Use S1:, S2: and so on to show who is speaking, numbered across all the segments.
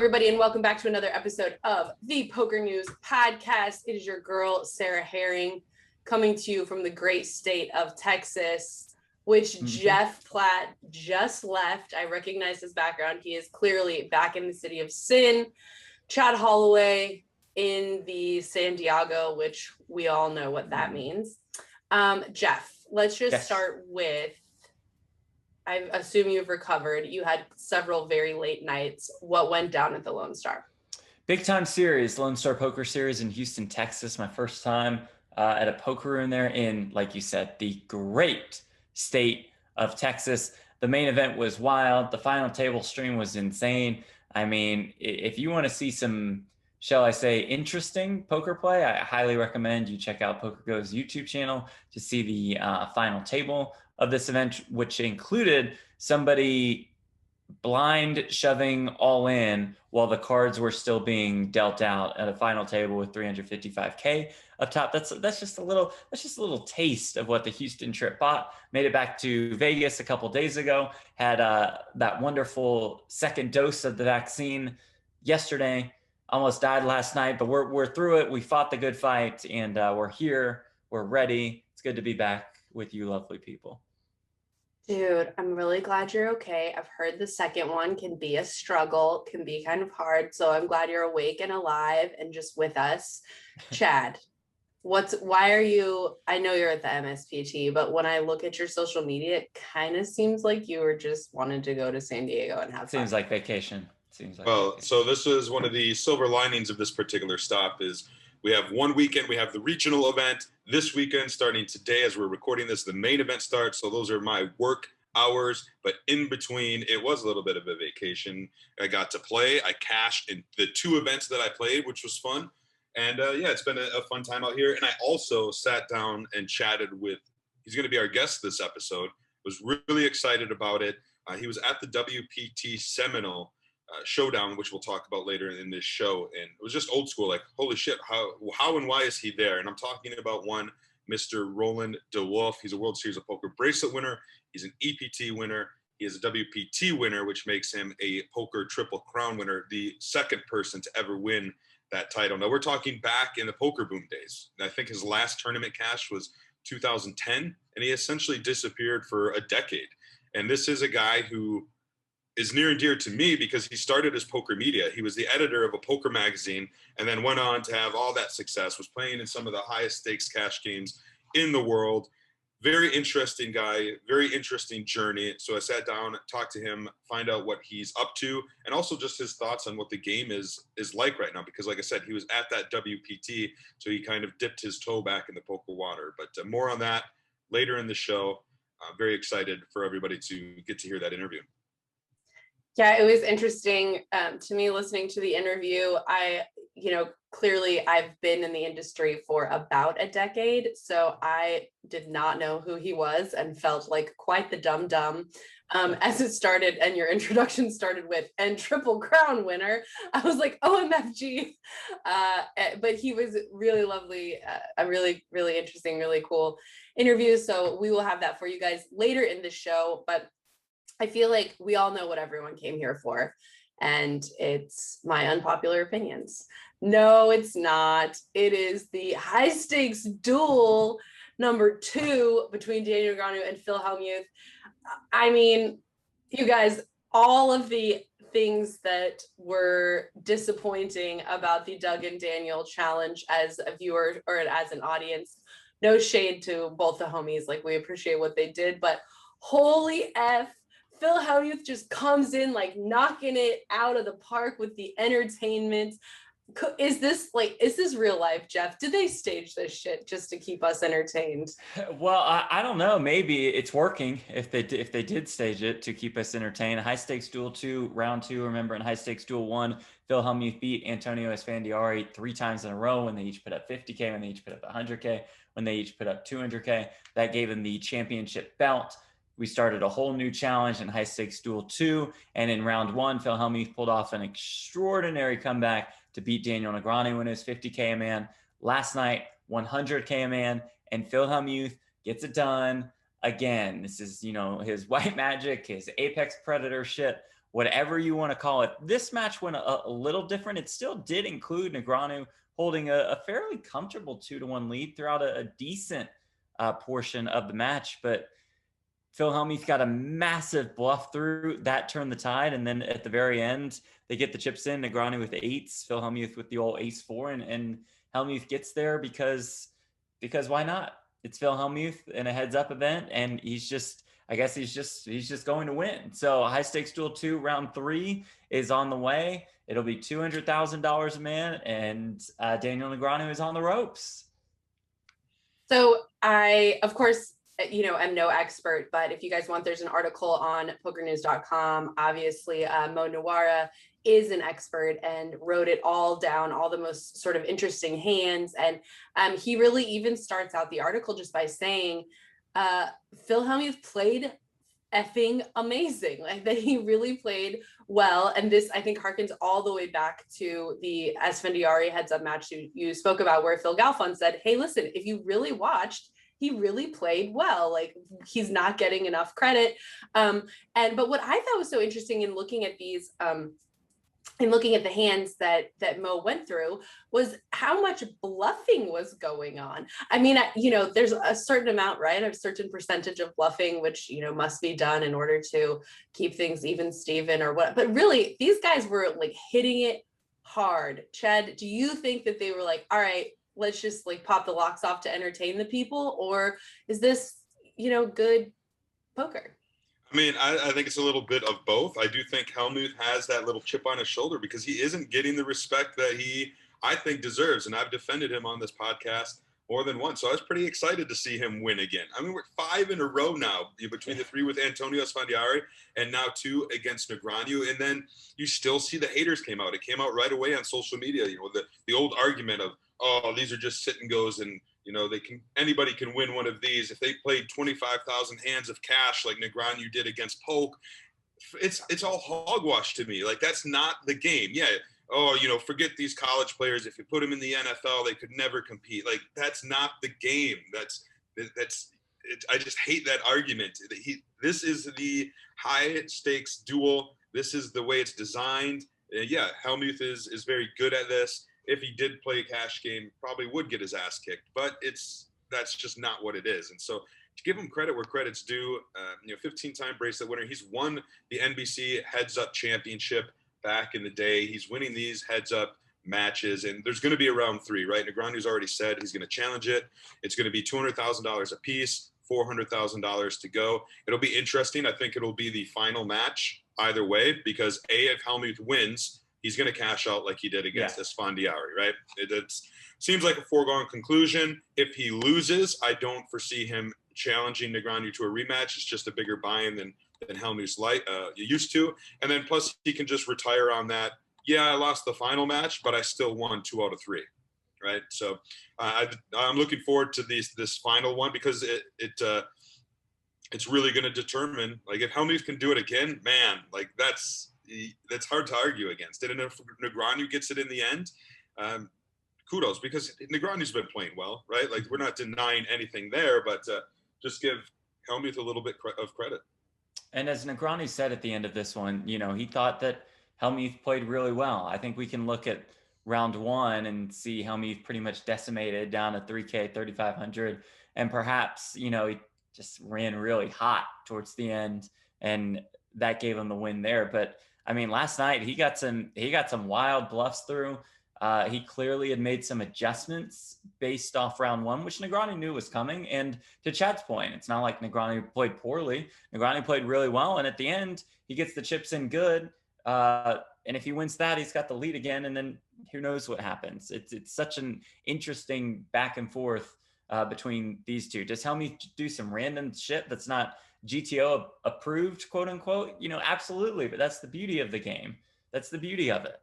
S1: everybody, and welcome back to another episode of the Poker News Podcast. It is your girl, Sarah Herring, coming to you from the great state of Texas, which Jeff Platt just left. I recognize his background. He is clearly back in the city of sin. Chad Holloway in the San Diego, which we all know what that means. Jeff, let's just start with, I assume you've recovered. You had several very late nights. What went down at the Lonestar?
S2: Big time series, Lonestar Poker Series in Houston, Texas. My first time at a poker room there in, like you said, the great state of Texas. The main event was wild. The final table stream was insane. I mean, if you want to see some, shall I say, interesting poker play, I highly recommend you check out PokerGo's YouTube channel to see the final table of this event, which included somebody blind shoving all in while the cards were still being dealt out at a final table with 355K up top. That's just a little taste of what the Houston trip bought. Made it back to Vegas a couple days ago. Had that wonderful second dose of the vaccine yesterday. Almost died last night, but we're through it. We fought the good fight, and we're here. We're ready. It's good to be back with you lovely people.
S1: Dude, I'm really glad you're okay. I've heard the second one can be a struggle, can be kind of hard. So I'm glad you're awake and alive and just with us. Chad, why are you, I know you're at the MSPT, but when I look at your social media, it kind of seems like you were just wanted to go to San Diego and have fun.
S2: Seems like vacation.
S3: So this is one of the silver linings of this particular stop is we have one weekend, we have the regional event. This weekend, starting today as we're recording this, the main event starts. So those are my work hours. But in between, it was a little bit of a vacation. I got to play. I cashed in the two events that I played, which was fun. And yeah, it's been a fun time out here. And I also sat down and chatted with, he's going to be our guest this episode. Was really excited about it. He was at the WPT Seminole showdown, which we'll talk about later in this show, and it was just old school, like holy shit, how and why is he there? And I'm talking about one Mr. Roland Wolfe. He's a World Series of Poker bracelet winner, he's an EPT winner, he is a WPT winner, which makes him a poker triple crown winner, the second person to ever win that title. Now we're talking back in the poker boom days, and I think his last tournament cash was 2010, and he essentially disappeared for a decade. And this is a guy who is near and dear to me because he started as poker media. He was the editor of a poker magazine and then went on to have all that success, was playing in some of the highest stakes cash games in the world. Very interesting guy, very interesting journey. So I sat down, talked to him, find out what he's up to, and also just his thoughts on what the game is like right now. Because like I said, he was at that WPT, so he kind of dipped his toe back in the poker water. But more on that later in the show. I'm very excited for everybody to get to hear that interview.
S1: Yeah, it was interesting to me listening to the interview. Clearly I've been in the industry for about a decade, so I did not know who he was and felt like quite the dum-dum as it started and your introduction started with, and Triple Crown winner. I was like, OMFG. But he was really lovely, a really, really interesting, really cool interview. So we will have that for you guys later in the show. But I feel like we all know what everyone came here for, and it's my unpopular opinions. No, it's not. It is the High Stakes Duel #2 between Daniel Negreanu and Phil Hellmuth. I mean, you guys, all of the things that were disappointing about the Doug and Daniel challenge as a viewer or as an audience, no shade to both the homies, like we appreciate what they did, but holy F, Phil Hellmuth just comes in like knocking it out of the park with the entertainment. Is this real life, Jeff? Did they stage this shit just to keep us entertained?
S2: Well, I don't know. Maybe it's working if they did stage it to keep us entertained. High Stakes Duel 2, round 2. Remember, in High Stakes Duel 1, Phil Hellmuth beat Antonio Esfandiari 3 times in a row when they each put up 50K, when they each put up 100K, when they each put up 200K. That gave him the championship belt. We started a whole new challenge in High Stakes Duel 2. And in round 1, Phil Hellmuth pulled off an extraordinary comeback to beat Daniel Negreanu when it was 50K a man. Last night, 100K a man. And Phil Hellmuth gets it done again. This is, his white magic, his apex predator shit whatever you want to call it. This match went a little different. It still did include Negreanu holding a fairly comfortable 2-1 lead throughout a decent portion of the match. But Phil Hellmuth got a massive bluff through that turned the tide. And then at the very end, they get the chips in, Negreanu with eights, Phil Hellmuth with the old ace-4, and Hellmuth gets there because why not? It's Phil Hellmuth in a heads-up event, and he's just going to win. So High Stakes Duel 2 round 3 is on the way. It'll be $200,000 a man, and Daniel Negreanu is on the ropes.
S1: So I, of course, I'm no expert, but if you guys want, there's an article on PokerNews.com. Obviously, Mo Nawara is an expert and wrote it all down, all the most sort of interesting hands. And he really even starts out the article just by saying, Phil Hellmuth played effing amazing, like that he really played well. And this, I think, harkens all the way back to the Esfandiari heads up match you spoke about, where Phil Galfond said, hey, listen, if you really watched, he really played well. Like, he's not getting enough credit. But what I thought was so interesting in looking at these, in looking at the hands that Mo went through, was how much bluffing was going on. I mean, there's a certain amount, right? A certain percentage of bluffing, which, must be done in order to keep things even Steven or what. But really, these guys were like hitting it hard. Chad, do you think that they were like, all right, let's just like pop the locks off to entertain the people? Or is this, good poker?
S3: I mean, I think it's a little bit of both. I do think Hellmuth has that little chip on his shoulder because he isn't getting the respect that he, I think, deserves. And I've defended him on this podcast more than once. So I was pretty excited to see him win again. I mean, we're 5 in a row now, between the 3 with Antonio Esfandiari and now 2 against Negreanu. And then you still see the haters came out. It came out right away on social media, the old argument of, oh, these are just sit and goes, and anybody can win one of these. If they played 25,000 hands of cash like Negreanu did against Poke, it's all hogwash to me. Like, that's not the game. Yeah. Oh, forget these college players. If you put them in the NFL, they could never compete. Like, that's not the game. I just hate that argument. This is the high stakes duel. This is the way it's designed. Yeah, Hellmuth is very good at this. If he did play a cash game, probably would get his ass kicked, but that's just not what it is. And so to give him credit where credit's due, 15-time bracelet winner. He's won the NBC Heads Up Championship back in the day. He's winning these Heads Up matches, and there's going to be a round 3, right? Negreanu's already said he's going to challenge it. It's going to be $200,000 a piece, $400,000 to go. It'll be interesting. I think it'll be the final match either way, because if Hellmuth wins, he's going to cash out like he did against Esfandiari, right? It seems like a foregone conclusion. If he loses, I don't foresee him challenging Negreanu to a rematch. It's just a bigger buy-in than Hellmuth's used to. And then plus he can just retire on that. Yeah, I lost the final match, but I still won 2 out of 3, right? So I'm looking forward to this final one, because it's really going to determine, like, if Hellmuth can do it again, man, like that's hard to argue against it. And if Negreanu gets it in the end, kudos, because Negreanu's been playing well, right? Like, we're not denying anything there, but just give Hellmuth a little bit of credit.
S2: And as Negreanu said at the end of this one, he thought that Hellmuth played really well. I think we can look at round 1 and see Hellmuth pretty much decimated down to 3K, 3,500. And perhaps, he just ran really hot towards the end, and that gave him the win there. But I mean, last night he got some wild bluffs through. He clearly had made some adjustments based off round 1, which Negreanu knew was coming. And to Chad's point, it's not like Negreanu played poorly. Negreanu played really well. And at the end, he gets the chips in good. And if he wins that, he's got the lead again. And then who knows what happens. It's such an interesting back and forth between these two. Does Hellmuth do some random shit that's not GTO approved, quote unquote? Absolutely. But that's the beauty of the game. That's the beauty of it.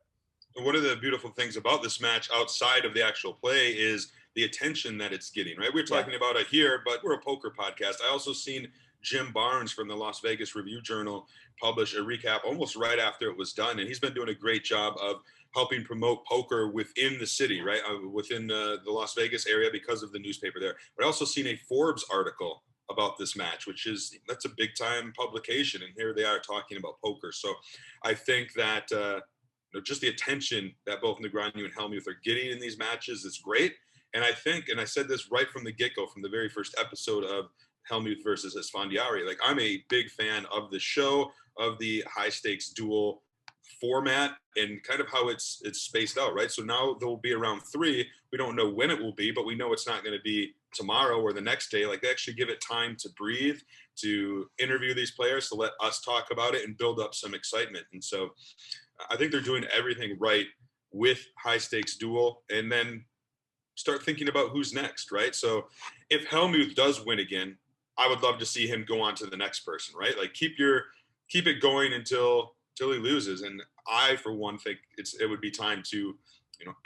S3: One of the beautiful things about this match outside of the actual play is the attention that it's getting, right? We're talking about it here, but we're a poker podcast. I also seen Jim Barnes from the Las Vegas Review-Journal publish a recap almost right after it was done. And he's been doing a great job of helping promote poker within the city, right? Within the Las Vegas area, because of the newspaper there. But I also seen a Forbes article about this match, which is, that's a big time publication. And here they are talking about poker. So I think that, just the attention that both Negreanu and Hellmuth are getting in these matches is great. And I think, and I said this right from the get-go, from the very first episode of Hellmuth versus Esfandiari, like, I'm a big fan of the show, of the High Stakes Duel format, and kind of how it's spaced out, right? So now there will be around 3. We don't know when it will be, but we know it's not going to be tomorrow or the next day. Like, they actually give it time to breathe, to interview these players, to let us talk about it and build up some excitement. And so I think they're doing everything right with High Stakes Duel, and then start thinking about who's next, right? So if Hellmuth does win again, I would love to see him go on to the next person, right? Like, keep it going until he loses. And I, for one, think it would be time to,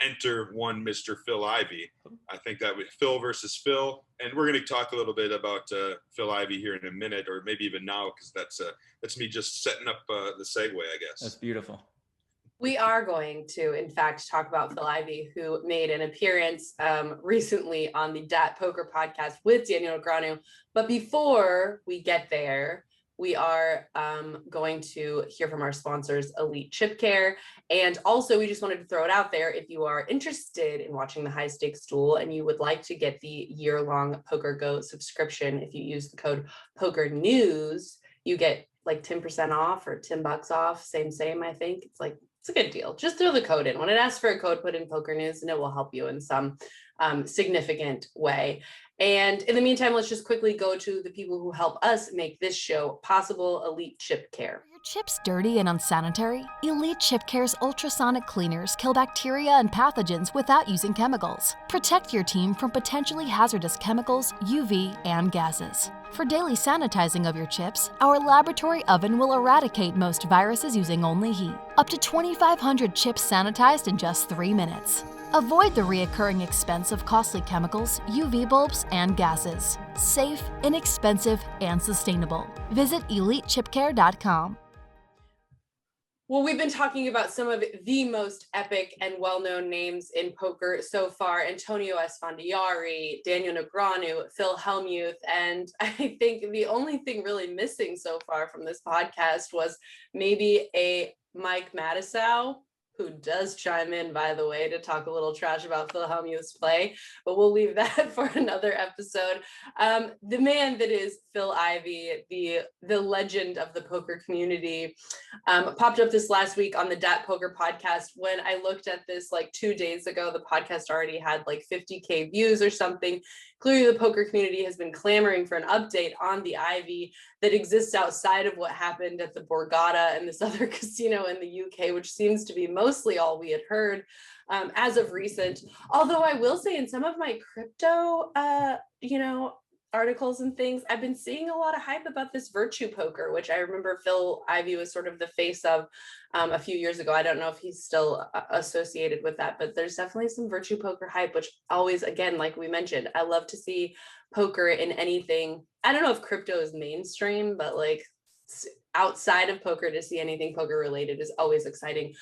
S3: enter one Mr. Phil Ivey. I think that would Phil versus Phil, and we're going to talk a little bit about Phil Ivey here in a minute, or maybe even now, because that's me just setting up the segue, I guess.
S2: That's beautiful.
S1: We are going to, in fact, talk about Phil Ivey, who made an appearance recently on the DAT Poker Podcast with Daniel Negreanu. But before we get there, we are going to hear from our sponsors, Elite Chip Care. And also, we just wanted to throw it out there. If you are interested in watching the High Stakes Duel and you would like to get the year-long Poker Go subscription, if you use the code PokerNews, you get like 10% off or $10 off. Same, I think. It's a good deal. Just throw the code in. When it asks for a code, put in PokerNews, and it will help you in some significant way. And in the meantime, let's just quickly go to the people who help us make this show possible, Elite Chip Care.
S4: Are your chips dirty and unsanitary? Elite Chip Care's ultrasonic cleaners kill bacteria and pathogens without using chemicals. Protect your team from potentially hazardous chemicals, UV, and gases. For daily sanitizing of your chips, our laboratory oven will eradicate most viruses using only heat. Up to 2,500 chips sanitized in just 3 minutes. Avoid the reoccurring expense of costly chemicals, UV bulbs, and gases. Safe, inexpensive, and sustainable. Visit EliteChipCare.com.
S1: Well, we've been talking about some of the most epic and well-known names in poker so far: Antonio Esfandiari, Daniel Negreanu, Phil Hellmuth, and I think the only thing really missing so far from this podcast was maybe a Mike Matusow, who does chime in, by the way, to talk a little trash about Phil Hellmuth's play, but we'll leave that for another episode. The man that is Phil Ivey, the legend of the poker community, popped up this last week on the DAT Poker Podcast. When I looked at this like 2 days ago, the podcast already had like 50K views or something. Clearly, the poker community has been clamoring for an update on the Ivey that exists outside of what happened at the Borgata and this other casino in the UK, which seems to be mostly all we had heard as of recent. Although I will say, in some of my crypto, articles and things, I've been seeing a lot of hype about this virtue poker, which I remember Phil Ivey was sort of the face of a few years ago. I don't know if he's still associated with that, but there's definitely some virtue poker hype, which always, again, like we mentioned, I love to see poker in anything. I don't know if crypto is mainstream, but like outside of poker, to see anything poker related is always exciting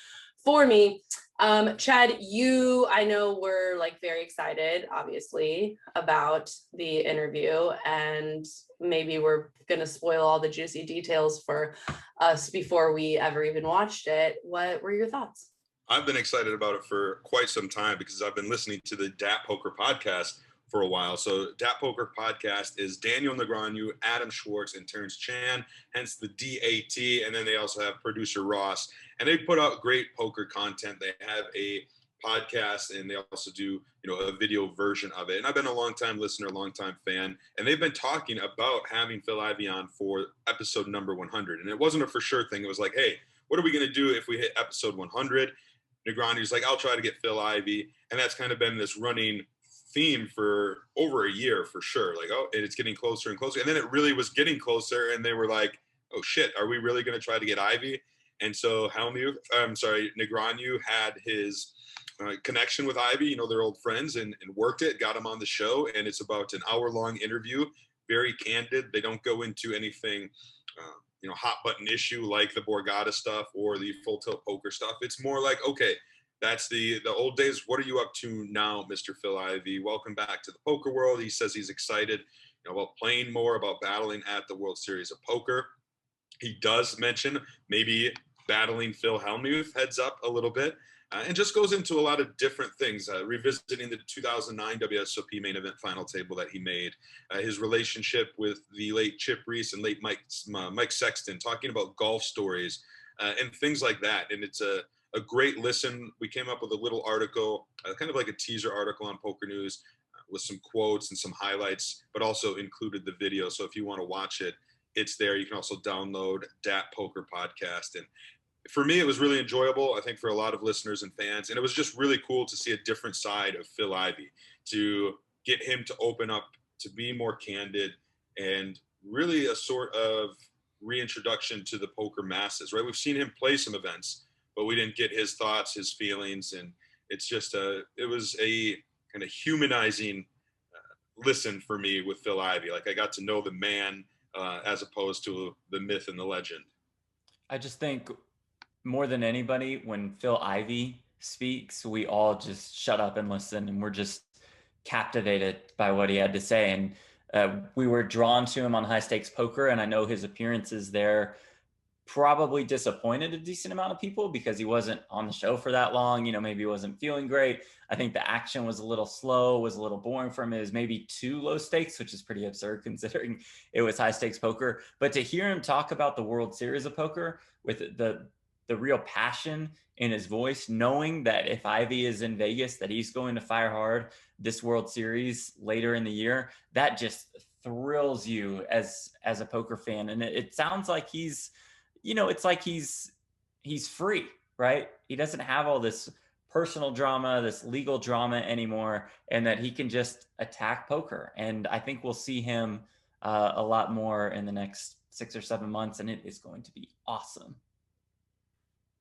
S1: for me. Chad, you, I know, were like very excited, obviously, about the interview, and maybe we're going to spoil all the juicy details for us before we ever even watched it. What were your thoughts?
S3: I've been excited about it for quite some time because I've been listening to the DAT Poker Podcast for a while. So DAT Poker Podcast is Daniel Negreanu, Adam Schwartz, and Terrence Chan, hence the DAT. And then they also have producer Ross, and they put out great poker content. They have a podcast, and they also do, a video version of it. And I've been a long-time listener, long-time fan, and they've been talking about having Phil Ivey on for episode number 100. And it wasn't a for sure thing. It was like, hey, what are we going to do if we hit episode 100? Negreanu's like, I'll try to get Phil Ivey. And that's kind of been this running theme for over a year for sure. Like, oh, and it's getting closer and closer. And then it really was getting closer, and they were like, oh shit, are we really going to try to get Ivey? And so Negreanu had his connection with Ivey, they're old friends, and worked it, got him on the show. And it's about an hour-long interview, very candid. They don't go into anything, hot button issue like the Borgata stuff or the full tilt poker stuff. It's more like, okay, that's the old days. What are you up to now, Mr. Phil Ivey? Welcome back to the poker world. He says he's excited, about playing more, about battling at the World Series of Poker. He does mention maybe battling Phil Hellmuth heads up a little bit, and just goes into a lot of different things, revisiting the 2009 WSOP main event final table that he made, his relationship with the late Chip Reese and late Mike Sexton, talking about golf stories and things like that. And it's a great listen. We came up with a little article, kind of like a teaser article on PokerNews with some quotes and some highlights, but also included the video. So if you want to watch it, it's there. You can also download DAT Poker Podcast. And for me, it was really enjoyable, I think, for a lot of listeners and fans. And it was just really cool to see a different side of Phil Ivey, to get him to open up, to be more candid, and really a sort of reintroduction to the poker masses, right? We've seen him play some events, but we didn't get his thoughts, his feelings. And it's just it was a kind of humanizing listen for me with Phil Ivey. Like, I got to know the man as opposed to the myth and the legend.
S2: I just think more than anybody, when Phil Ivey speaks, we all just shut up and listen, and we're just captivated by what he had to say. And we were drawn to him on High Stakes Poker, and I know his appearances there probably disappointed a decent amount of people because he wasn't on the show for that long. You know, maybe he wasn't feeling great. I think the action was a little slow, was a little boring for him. It was maybe too low stakes, which is pretty absurd considering it was high stakes poker. But to hear him talk about the World Series of Poker with the real passion in his voice, knowing that if Ivey is in Vegas, that he's going to fire hard this World Series later in the year, that just thrills you as a poker fan. And it sounds like he's, you know, it's like he's free, right? He doesn't have all this personal drama, this legal drama anymore, and that he can just attack poker. And I think we'll see him a lot more in the next 6 or 7 months, and it is going to be awesome.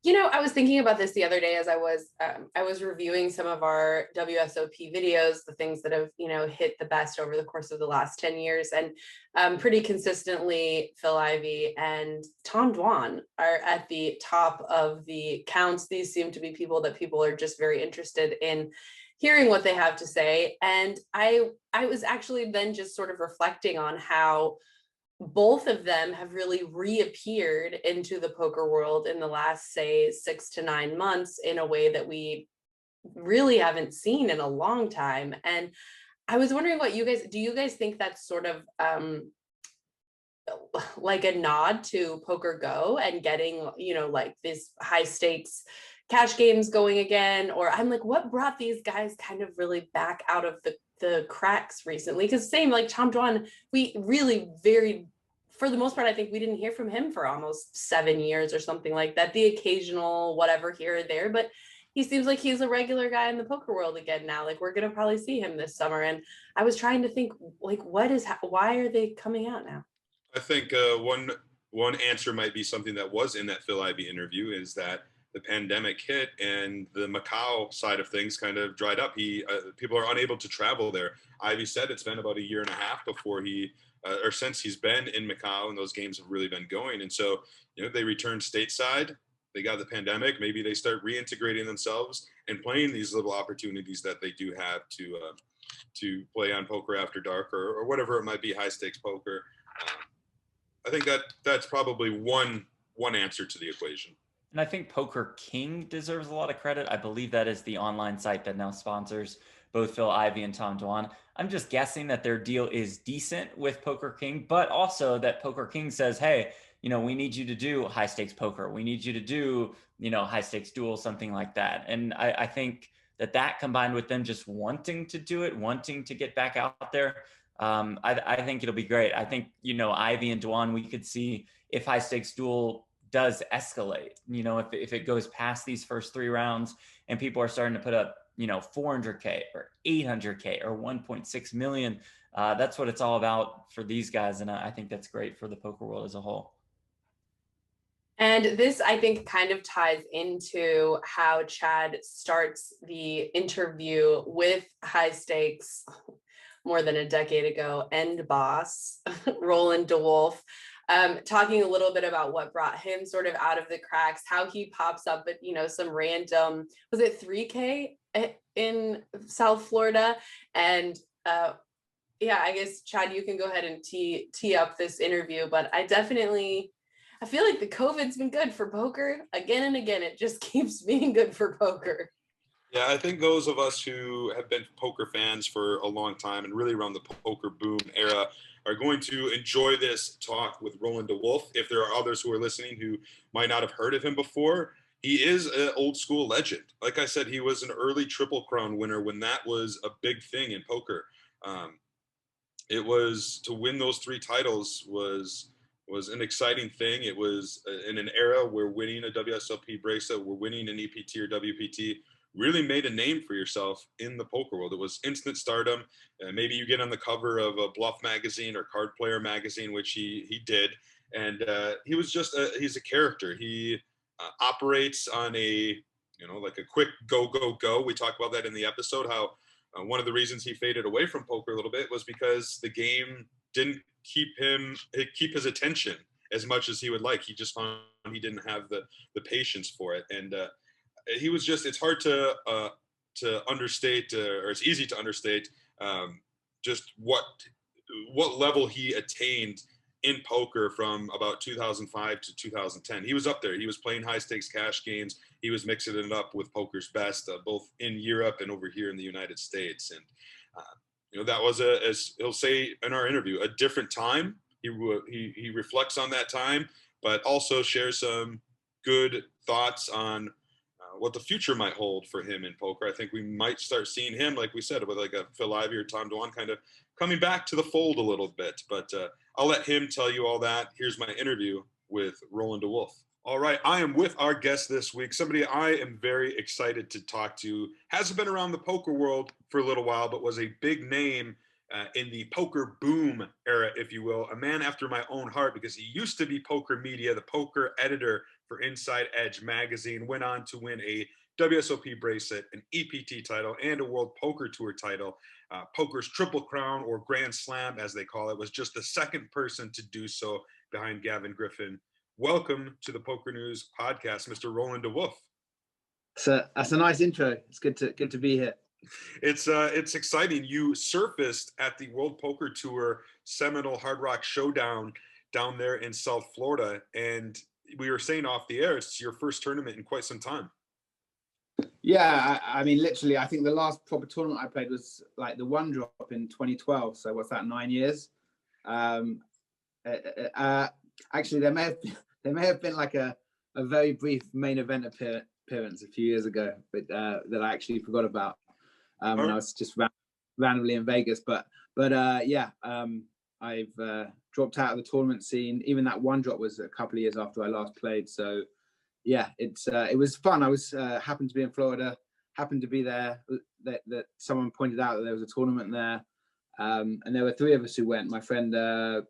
S1: You know, I was thinking about this the other day as I was reviewing some of our WSOP videos, the things that have, you know, hit the best over the course of the last 10 years. And pretty consistently, Phil Ivey and Tom Dwan are at the top of the counts. These seem to be people that people are just very interested in hearing what they have to say. And I was actually then just sort of reflecting on how both of them have really reappeared into the poker world in the last, say, 6 to 9 months in a way that we really haven't seen in a long time. And I was wondering what do you guys think that's sort of like a nod to Poker Go and getting, you know, like these high stakes cash games going again? Or I'm like, what brought these guys kind of really back out of the cracks recently? Because same like Tom Dwan, we really for the most part, I think we didn't hear from him for almost 7 years or something like that. The occasional whatever here or there, but he seems like he's a regular guy in the poker world again now. Like, we're gonna probably see him this summer. And I was trying to think, like, why are they coming out now?
S3: I think one answer might be something that was in that Phil Ivey interview, is that the pandemic hit and the Macau side of things kind of dried up. People are unable to travel there. Ivey said it's been about 1.5 years before or since he's been in Macau, and those games have really been going. And so, you know, they returned stateside, they got the pandemic, maybe they start reintegrating themselves and playing these little opportunities that they do have to play on Poker After Dark or whatever it might be, high stakes poker. I think that's probably one answer to the equation.
S2: And I think Poker King deserves a lot of credit. I believe that is the online site that now sponsors both Phil Ivey and Tom Dwan. I'm just guessing that their deal is decent with Poker King, but also that Poker King says, hey, you know, we need you to do high stakes poker. We need you to do, you know, high stakes duel, something like that. And I think that combined with them just wanting to do it, wanting to get back out there, I think it'll be great. I think, you know, Ivey and Dwan, we could see if high stakes duel does escalate, you know, if it goes past these first 3 rounds and people are starting to put up, you know, 400K or 800K or 1.6 million. That's what it's all about for these guys. And I think that's great for the poker world as a whole.
S1: And this, I think, kind of ties into how Chad starts the interview with high stakes more than a decade ago end boss, Roland Wolfe. Talking a little bit about what brought him sort of out of the cracks, how he pops up at, you know, some random, was it 3K in South Florida? And yeah, I guess Chad, you can go ahead and tee up this interview, but I feel like the COVID's been good for poker again and again. It just keeps being good for poker.
S3: Yeah, I think those of us who have been poker fans for a long time and really around the poker boom era are going to enjoy this talk with Roland Wolfe. If there are others who are listening who might not have heard of him before, he is an old school legend. Like I said, he was an early Triple Crown winner when that was a big thing in poker. It was to win those 3 titles was an exciting thing. It was in an era where winning a WSOP bracelet, where winning an EPT or WPT really made a name for yourself in the poker world. It was instant stardom. Maybe you get on the cover of a Bluff magazine or Card Player magazine, which he did. And he was just he's a character. He operates on like a quick go. We talked about that in the episode, how one of the reasons he faded away from poker a little bit was because the game didn't keep his attention as much as he would like. He just found he didn't have the patience for it. And he was just, it's hard to understate, or it's easy to understate just what level he attained in poker from about 2005 to 2010. He was up there. He was playing high stakes cash games. He was mixing it up with poker's best, both in Europe and over here in the United States. And that was as he'll say in our interview, a different time. He reflects on that time, but also shares some good thoughts on what the future might hold for him in poker. I think we might start seeing him, like we said, with like a Phil Ivey or Tom Dwan kind of coming back to the fold a little bit. But I'll let him tell you all that. Here's my interview with Roland Wolfe. All right, I am with our guest this week, somebody I am very excited to talk to. Hasn't been around the poker world for a little while, but was a big name in the poker boom era, if you will. A man after my own heart, because he used to be Poker Media, the poker editor for Inside Edge magazine, went on to win a WSOP bracelet, an EPT title, and a World Poker Tour title. Poker's Triple Crown, or Grand Slam as they call it, was just the second person to do so behind Gavin Griffin. Welcome to the Poker News podcast, Mr. Roland Wolfe.
S5: So that's a nice intro. It's good to be here.
S3: It's exciting. You surfaced at the World Poker Tour Seminole Hard Rock Showdown down there in South Florida, and we were saying off the air, it's your first tournament in quite some time.
S5: Yeah, I mean, literally, I think the last proper tournament I played was like the one drop in 2012. So what's that, 9 years? Actually, there may have been like a very brief main event appearance a few years ago, but that I actually forgot about when I was just randomly in Vegas. But yeah, I've dropped out of the tournament scene. Even that one drop was a couple of years after I last played. So yeah, it was fun. I was happened to be in Florida, happened to be there. That someone pointed out that there was a tournament there, and there were 3 of us who went. My friend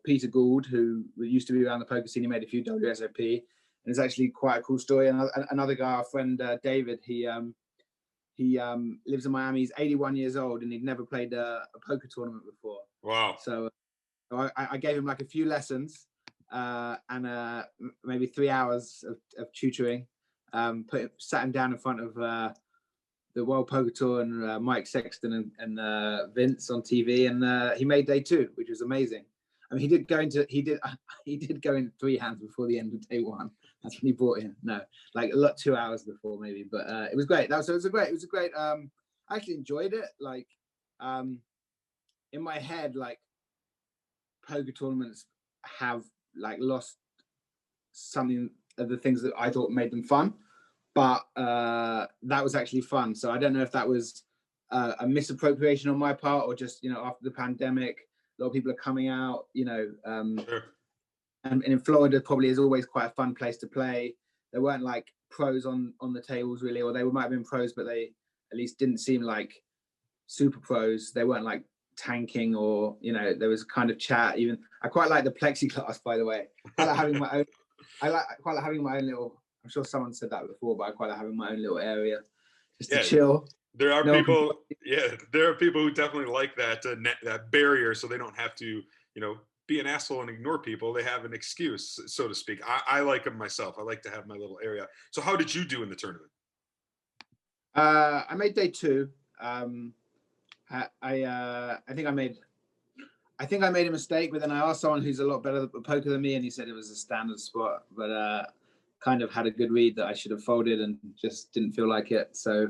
S5: Peter Gould, who used to be around the poker scene, he made a few WSOP, and it's actually quite a cool story. And another guy, our friend David, he lives in Miami. He's 81 years old, and he'd never played a poker tournament before.
S3: Wow!
S5: So I gave him like a few lessons. And maybe 3 hours of tutoring, sat him down in front of the World Poker Tour and Mike Sexton and Vince on TV, and he made day 2, which was amazing. I mean, he did go in 3 hands before the end of day 1. That's when he brought in. No, like 2 hours before maybe, but it was great. It was a great. I actually enjoyed it. Like, in my head, like poker tournaments have like lost something of the things that I thought made them fun, but that was actually fun. So I don't know if that was a misappropriation on my part, or just, after the pandemic, a lot of people are coming out,
S3: Sure.
S5: And in Florida probably is always quite a fun place to play. There weren't like pros on the tables really, or they might have been pros, but they at least didn't seem like super pros. They weren't like tanking, or there was kind of chat. Even I quite like the plexiglass, by the way. I like having my own. Quite like having my own little. I'm sure someone said that before, but I quite like having my own little area just to chill.
S3: There are people. Yeah, there are people who definitely like that that barrier, so they don't have to be an asshole and ignore people. They have an excuse, so to speak. I like them myself. I like to have my little area. So how did you do in the tournament?
S5: I made day 2. I think I made I think I made a mistake, but then I asked someone who's a lot better at poker than me, and he said it was a standard spot, but kind of had a good read that I should have folded and just didn't feel like it. So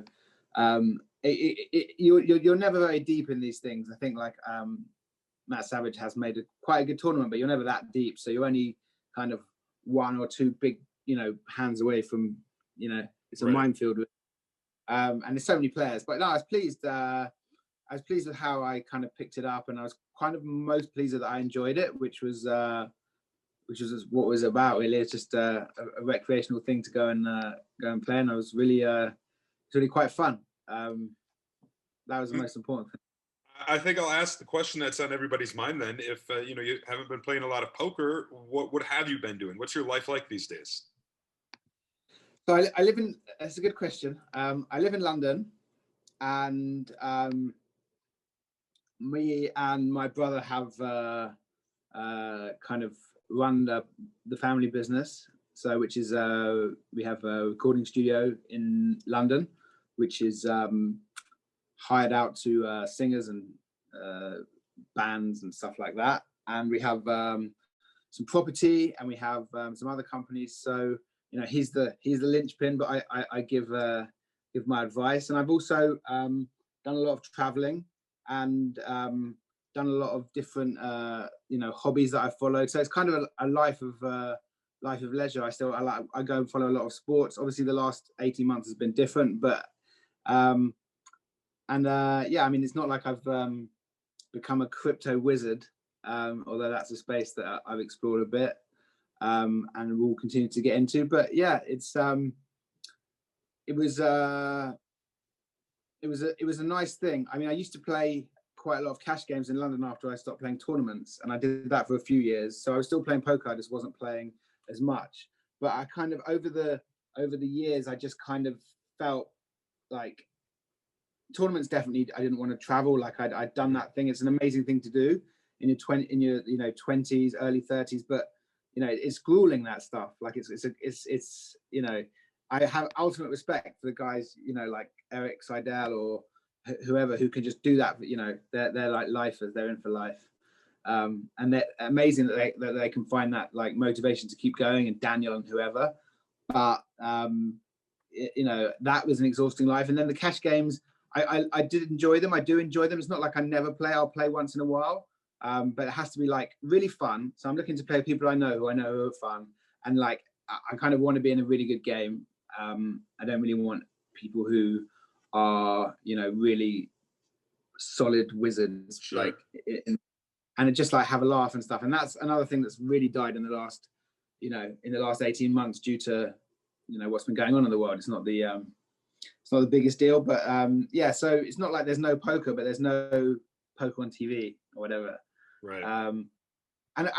S5: you're never very deep in these things. I think like Matt Savage has made quite a good tournament, but you're never that deep. So you're only kind of one or two big, hands away from, it's a minefield. And there's so many players. But no, I was pleased. I was pleased with how I kind of picked it up, and I was kind of most pleased that I enjoyed it, which was what it was about. Really, it's just a recreational thing to go and play, and I was really it's really quite fun. That was the most important thing.
S3: I think I'll ask the question that's on everybody's mind then. If you haven't been playing a lot of poker, what have you been doing? What's your life like these days?
S5: So I live in. That's a good question. I live in London, and me and my brother have kind of run the family business. So, which is we have a recording studio in London, which is hired out to singers and bands and stuff like that. And we have some property, and we have some other companies. So he's the linchpin, but I give my advice. And I've also done a lot of traveling and done a lot of different hobbies that I followed. So it's kind of a life of leisure. I go and follow a lot of sports. Obviously the last 18 months has been different, but it's not like I've become a crypto wizard, although that's a space that I've explored a bit and will continue to get into. But yeah, it was a nice thing. I mean, I used to play quite a lot of cash games in London after I stopped playing tournaments, and I did that for a few years. So I was still playing poker, I just wasn't playing as much. But I kind of over the years, I just kind of felt like tournaments definitely I didn't want to travel. Like I'd done that thing. It's an amazing thing to do in your 20s, early 30s, but it's grueling, that stuff. Like it's I have ultimate respect for the guys, like Erik, Seidel, or whoever, who can just do that. They're like lifers. They're in for life, and they're amazing that they can find that like motivation to keep going. And Daniel and whoever, but that was an exhausting life. And then the cash games, I did enjoy them. I do enjoy them. It's not like I never play. I'll play once in a while, but it has to be like really fun. So I'm looking to play with people who I know who are fun, and like I kind of want to be in a really good game. I don't really want people who are really solid wizards. Sure. And just like have a laugh and stuff. And that's another thing that's really died in the last 18 months due to what's been going on in the world. It's not the biggest deal, but so it's not like there's no poker, but there's no poker on TV or whatever.
S3: Right.
S5: And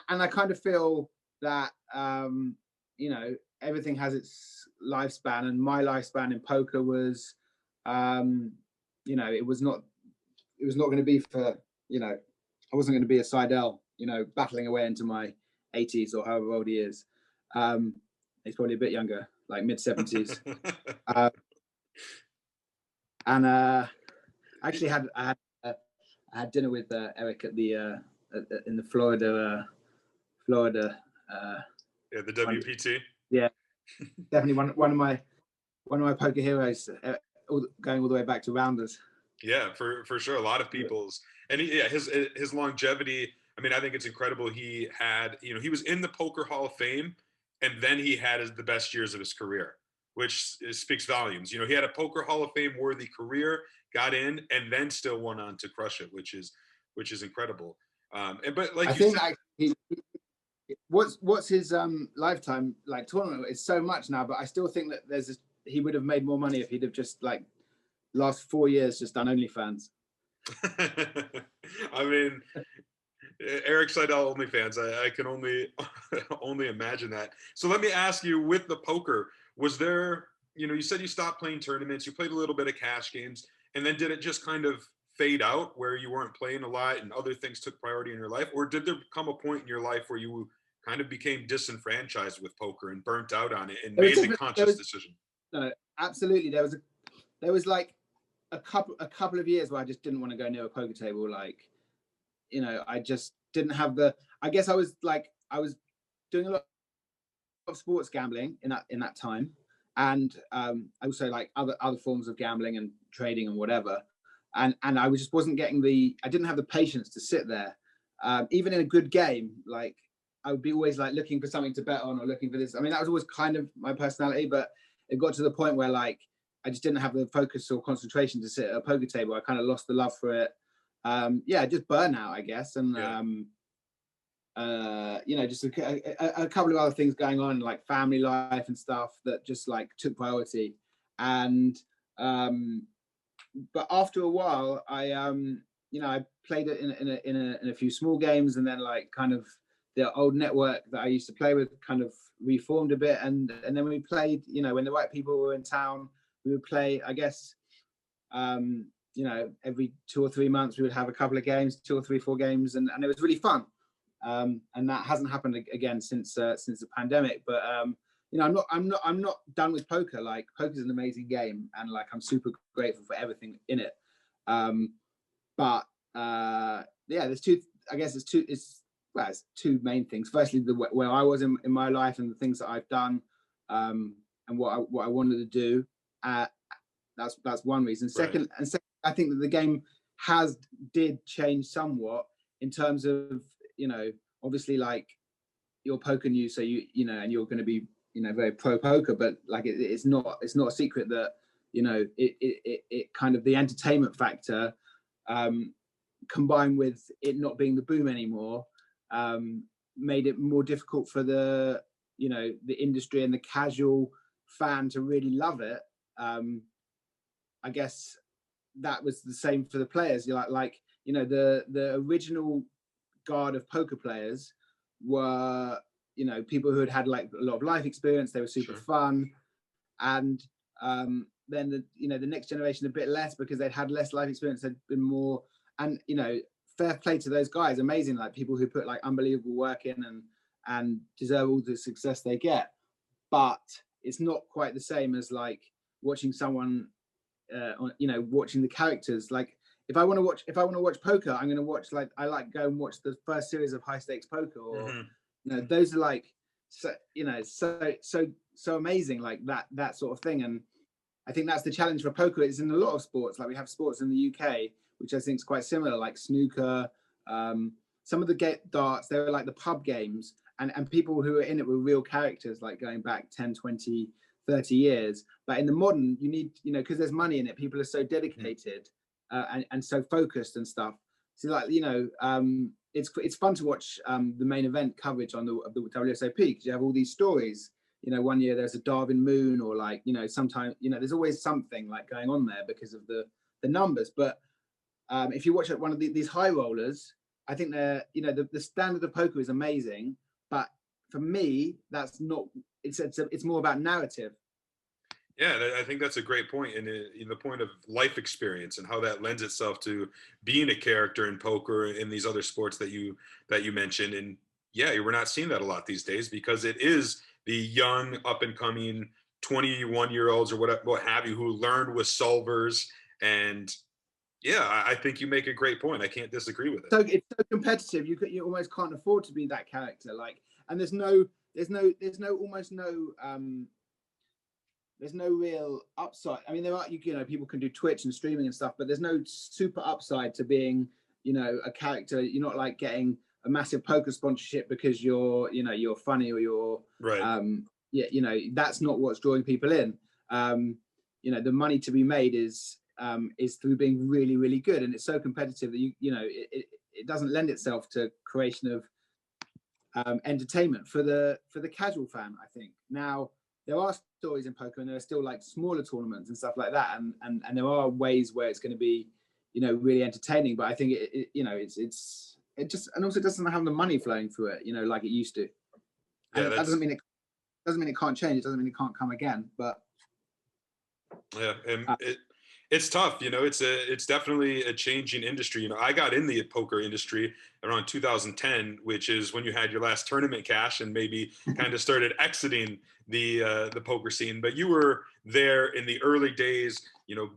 S5: I kind of feel that everything has its lifespan, and my lifespan in poker was it was not going to be for I wasn't going to be a Seidel battling away into my 80s or however old he is. He's probably a bit younger, like mid-70s. And actually I had dinner with Erik at the in the Florida
S3: the WPT.
S5: Yeah, definitely one of my poker heroes, going all the way back to Rounders.
S3: Yeah, for sure. A lot of people's, and his longevity. I mean, I think it's incredible. He had, he was in the Poker Hall of Fame, and then he had the best years of his career, which speaks volumes. He had a Poker Hall of Fame worthy career, got in, and then still went on to crush it, which is incredible. But like
S5: what's his lifetime like tournament? It's so much now, but I still think that he would have made more money if he'd have just like last 4 years just done OnlyFans.
S3: I mean, Erik Seidel OnlyFans. I can only imagine that. So let me ask you, with the poker, was there, you said you stopped playing tournaments, you played a little bit of cash games, and then did it just kind of fade out where you weren't playing a lot and other things took priority in your life? Or did there come a point in your life where you kind of became disenfranchised with poker and burnt out on it and made the conscious decision?
S5: No, absolutely. There was like a couple of years where I just didn't want to go near a poker table. Like you know, I just didn't have I guess I was doing a lot of sports gambling in that time, and also like other forms of gambling and trading and whatever. And I just wasn't getting I didn't have the patience to sit there, even in a good game. Like I would be always like looking for something to bet on or looking for this. I mean, that was always kind of my personality, but it got to the point where like I just didn't have the focus or concentration to sit at a poker table. I kind of lost the love for it. Just burnout, I guess. And, you know, just a couple of other things going on, like family life and stuff that just like took priority. And, but after a while, you know, I played it in a few small games, and then like kind of the old network that I used to play with kind of reformed a bit. And then we played, you know, when the right people were in town, we would play, I guess, you know, every 2 or 3 months we would have a couple of games, 2 or 3, 4 games, and it was really fun. And that hasn't happened again since the pandemic. But you know, I'm not done with poker. Like poker is an amazing game, and like I'm super grateful for everything in it. But there's two main things. Firstly, where I was in my life and the things that I've done, and what I wanted to do. That's one reason. Second, I think that the game did change somewhat in terms of, you know, obviously like your PokerNews, so you know, and you're going to be, you know, very pro poker, but like it's not a secret that, you know, it kind of the entertainment factor, combined with it not being the boom anymore, made it more difficult for the, you know, the industry and the casual fan to really love it. I guess that was the same for the players. You're like, you know, the original guard of poker players were, you know, people who had like a lot of life experience. They were super fun, and then the next generation a bit less, because they'd had less life experience, had been more. And you know, fair play to those guys, amazing, like people who put like unbelievable work in and deserve all the success they get. But it's not quite the same as like watching someone, you know, watching the characters. Like if I want to watch poker, I'm going to watch, like, I like go and watch the first series of High Stakes Poker, or you know, those are like, so, you know, so amazing, like that sort of thing. And I think that's the challenge for poker. It's in a lot of sports. Like we have sports in the UK, which I think is quite similar, like snooker, some of the darts, they were like the pub games, and people who were in it were real characters, like going back 10, 20, 30 years. But in the modern, you need, you know, because there's money in it, people are so dedicated and so focused and stuff. So like, you know, it's fun to watch the main event coverage on the WSOP, because you have all these stories. You know, one year there's a Darwin Moon, or like, you know, sometimes, you know, there's always something like going on there because of the numbers. But if you watch one of these high rollers, I think they're, you know, the standard of poker is amazing, but for me, that's not. It's more about narrative.
S3: Yeah, I think that's a great point, and in the point of life experience and how that lends itself to being a character in poker and these other sports that you mentioned. And yeah, we're not seeing that a lot these days, because it is the young, up and coming 21-year-olds or what have you, who learned with solvers. And yeah, I think you make a great point. I can't disagree with it.
S5: So it's so competitive. You almost can't afford to be that character. Like, and there's no real upside. I mean, there are, you know, people can do Twitch and streaming and stuff, but there's no super upside to being, you know, a character. You're not like getting a massive poker sponsorship because you're funny, or you're
S3: right.
S5: You know, that's not what's drawing people in. You know, the money to be made is through being really, really good, and it's so competitive that you know, it doesn't lend itself to creation of entertainment for the casual fan. I think now there are stories in poker, and there are still like smaller tournaments and stuff like that, and there are ways where it's going to be, you know, really entertaining. But I think it you know, it just, and also it doesn't have the money flowing through it, you know, like it used to. And that doesn't mean it can't change. It doesn't mean it can't come again. But
S3: yeah, and it's tough, you know. It's definitely a changing industry. You know, I got in the poker industry around 2010, which is when you had your last tournament cash and maybe kind of started exiting the poker scene. But you were there in the early days, you know,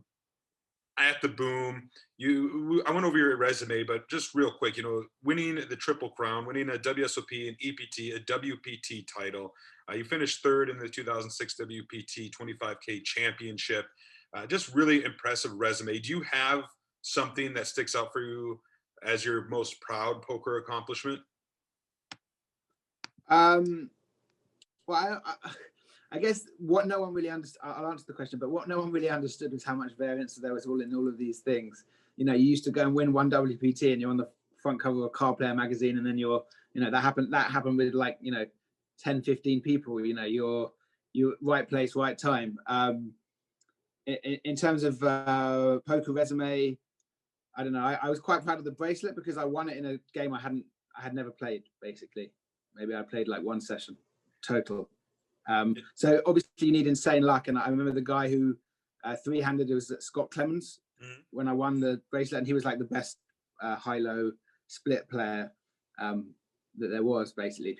S3: at the boom. I went over your resume, but just real quick, winning the Triple Crown, winning a WSOP, an EPT, a WPT title. You finished third in the 2006 WPT 25K championship. Just really impressive resume. Do you have something that sticks out for you as your most proud poker accomplishment?
S5: Well, I guess what no one really understood, I'll answer the question, but what no one really understood was how much variance there was all in all of these things. You used to go and win one WPT and you're on the front cover of a Card Player magazine, and then that happened with 10, 15 people, you're right place, right time. In terms of poker resume, I don't know. I was quite proud of the bracelet because I won it in a game I had never played, basically. Maybe I played one session total. So obviously you need insane luck. And I remember the guy who three-handed, it was Scott Clemens when I won the bracelet, and he was the best high-low split player that there was, basically.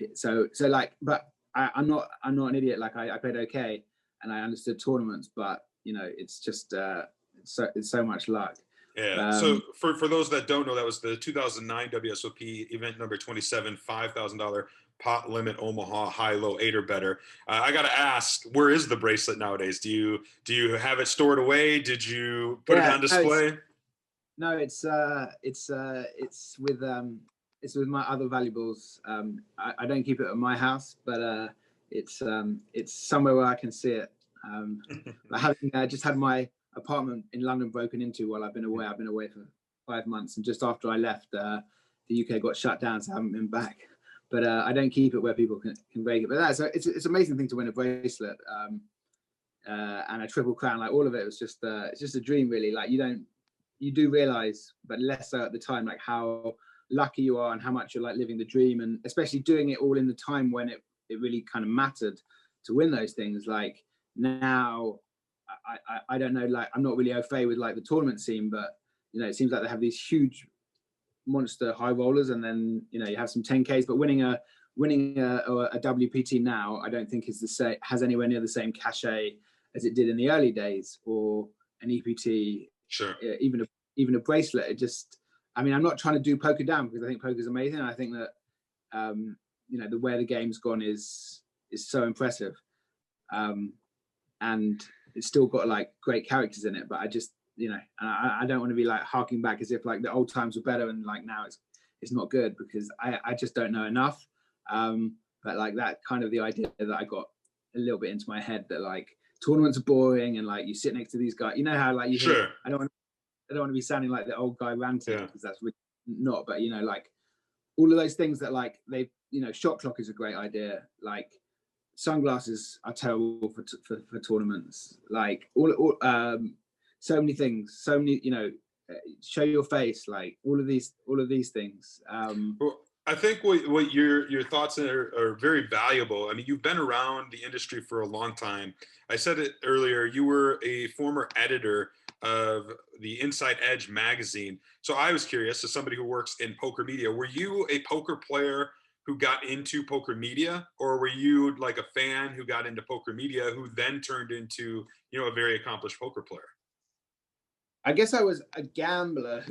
S5: But I'm not an idiot. I played okay and I understood tournaments, but it's just it's so much luck.
S3: Yeah. So for those that don't know, that was the 2009 WSOP event number 27, $5,000 pot limit Omaha high-low 8 or better. I got to ask, where is the bracelet nowadays? Do you have it stored away? Did you put it on display?
S5: No, it's with my other valuables. I don't keep it at my house, but it's somewhere where I can see it. Having just had my apartment in London broken into while I've been away. I've been away for 5 months, and just after I left, the UK got shut down, so I haven't been back. But I don't keep it where people can break it. But it's an amazing thing to win a bracelet and a Triple Crown. All of it was just it's just a dream, really. You do realize, but less so at the time, how lucky you are and how much you're living the dream, and especially doing it all in the time when it really kind of mattered to win those things. Now, I don't know, I'm not really au fait with the tournament scene, but it seems like they have these huge monster high rollers, and then you have some 10Ks, but winning a WPT now, I don't think has anywhere near the same cachet as it did in the early days, or an EPT.
S3: Sure.
S5: Even a bracelet. It just, I'm not trying to do poker down, because I think poker is amazing. I think that the way the game's gone is so impressive, and it's still got great characters in it. But I just I don't want to be harking back as if the old times were better and now it's not good, because I just don't know enough. But that kind of the idea that I got a little bit into my head that tournaments are boring, and you sit next to these guys, how you
S3: sure.
S5: hear, I don't want to be sounding like the old guy ranting, because that's really not, but all of those things that they shot clock is a great idea, sunglasses are terrible for tournaments, so many things, so many, show your face, all of these things.
S3: Well, I think what your thoughts are very valuable. You've been around the industry for a long time. I said it earlier, you were a former editor of the Inside Edge magazine. So I was curious, as somebody who works in poker media, were you a poker player who got into poker media, or were you a fan who got into poker media who then turned into, a very accomplished poker player?
S5: I guess I was a gambler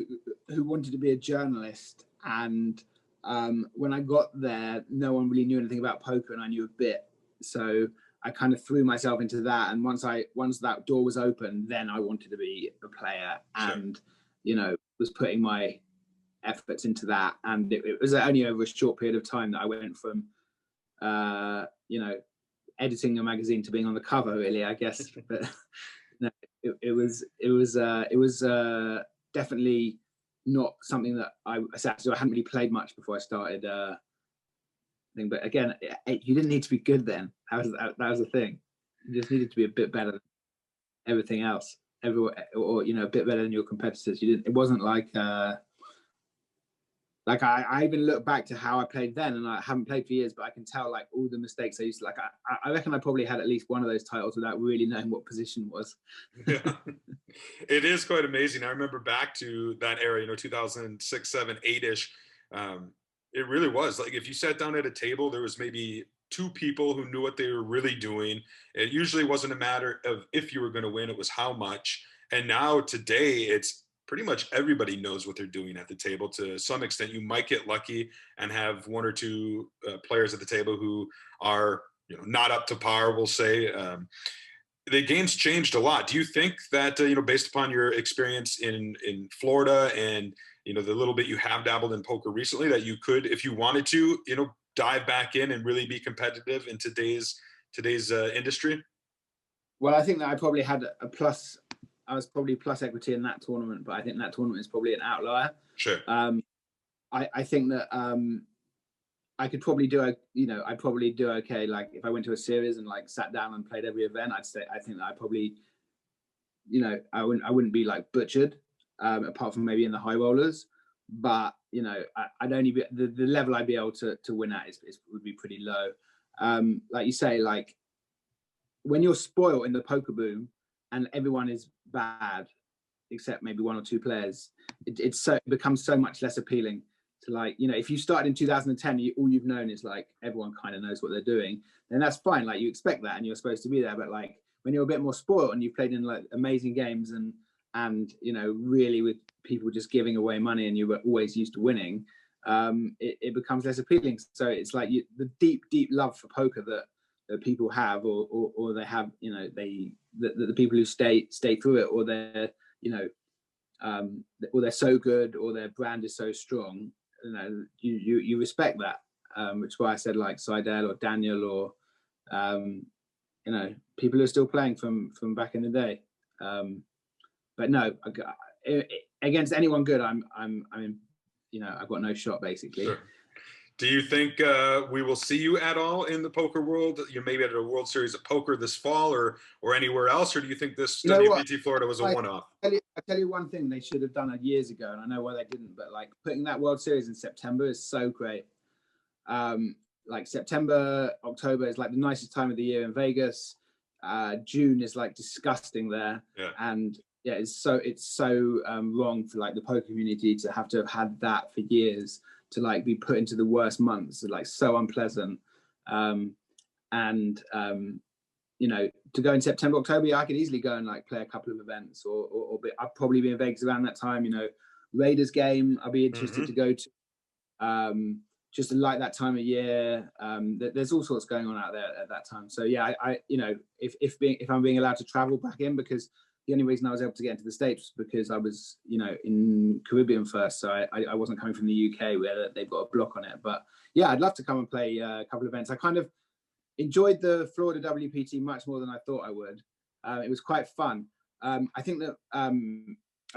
S5: who wanted to be a journalist, and when I got there, no one really knew anything about poker, and I knew a bit, so I kind of threw myself into that. And once that door was open, then I wanted to be a player, and was putting my efforts into that. And it was only over a short period of time that I went from editing a magazine to being on the cover, really, I guess. But no, it was definitely not something that I hadn't really played much before I started thing. But again, you didn't need to be good then. That was the thing. You just needed to be a bit better than everything else, or a bit better than your competitors. It wasn't I even look back to how I played then, and I haven't played for years, but I can tell all the mistakes I used to I reckon I probably had at least one of those titles without really knowing what position was.
S3: Yeah. It is quite amazing. I remember back to that era, 2006, 7, 8-ish. It really was if you sat down at a table, there was maybe 2 people who knew what they were really doing. It usually wasn't a matter of if you were going to win, it was how much. And now today, it's pretty much everybody knows what they're doing at the table. To some extent, you might get lucky and have one or two players at the table who are, not up to par, we'll say. The game's changed a lot. Do you think that, based upon your experience in Florida and, the little bit you have dabbled in poker recently, that you could, if you wanted to, dive back in and really be competitive in today's industry?
S5: Well, I think that I probably had a plus. I was probably plus equity in that tournament, but I think that tournament is probably an outlier.
S3: Sure.
S5: I think that I could probably do I'd probably do okay. Like if I went to a series and like sat down and played every event, I think that I probably, I wouldn't be like butchered, apart from maybe in the high rollers. But I'd only be the level I'd be able to win at would be pretty low. Like you say, like when you're spoiled in the poker boom and everyone is bad except maybe one or two players, it becomes so much less appealing to, like, if you started in 2010, all you've known is like everyone kind of knows what they're doing, then that's fine. Like you expect that and you're supposed to be there. But like when you're a bit more spoiled and you've played in like amazing games and really with people just giving away money and you were always used to winning, it becomes less appealing. So it's like the deep love for poker that people have, or they have, the people who stay through it, or they're or they're so good, or their brand is so strong, you respect that, which is why I said like Seidel or Daniel or people who are still playing from back in the day. But no, against anyone good, I've got no shot basically.
S3: Sure. Do you think we will see you at all in the poker world? You maybe at a World Series of Poker this fall, or anywhere else, or do you think this WPT Florida was a one-off?
S5: I tell you one thing they should have done years ago, and I know why they didn't. But like putting that World Series in September is so great. Like September, October is like the nicest time of the year in Vegas. June is like disgusting there, and yeah, it's so wrong for like the poker community to have had that for years, to like be put into the worst months, like so unpleasant. To go in September, October, I could easily go and like play a couple of events, or I'd probably be in Vegas around that time. Raiders game, I'll be interested to go to, just like that time of year. There's all sorts going on out there at that time. So yeah, if I'm being allowed to travel back in, because the only reason I was able to get into the States was because I was, in Caribbean first. So I wasn't coming from the UK where they've got a block on it. But yeah, I'd love to come and play a couple of events. I kind of enjoyed the Florida WPT much more than I thought I would. It was quite fun. I think that I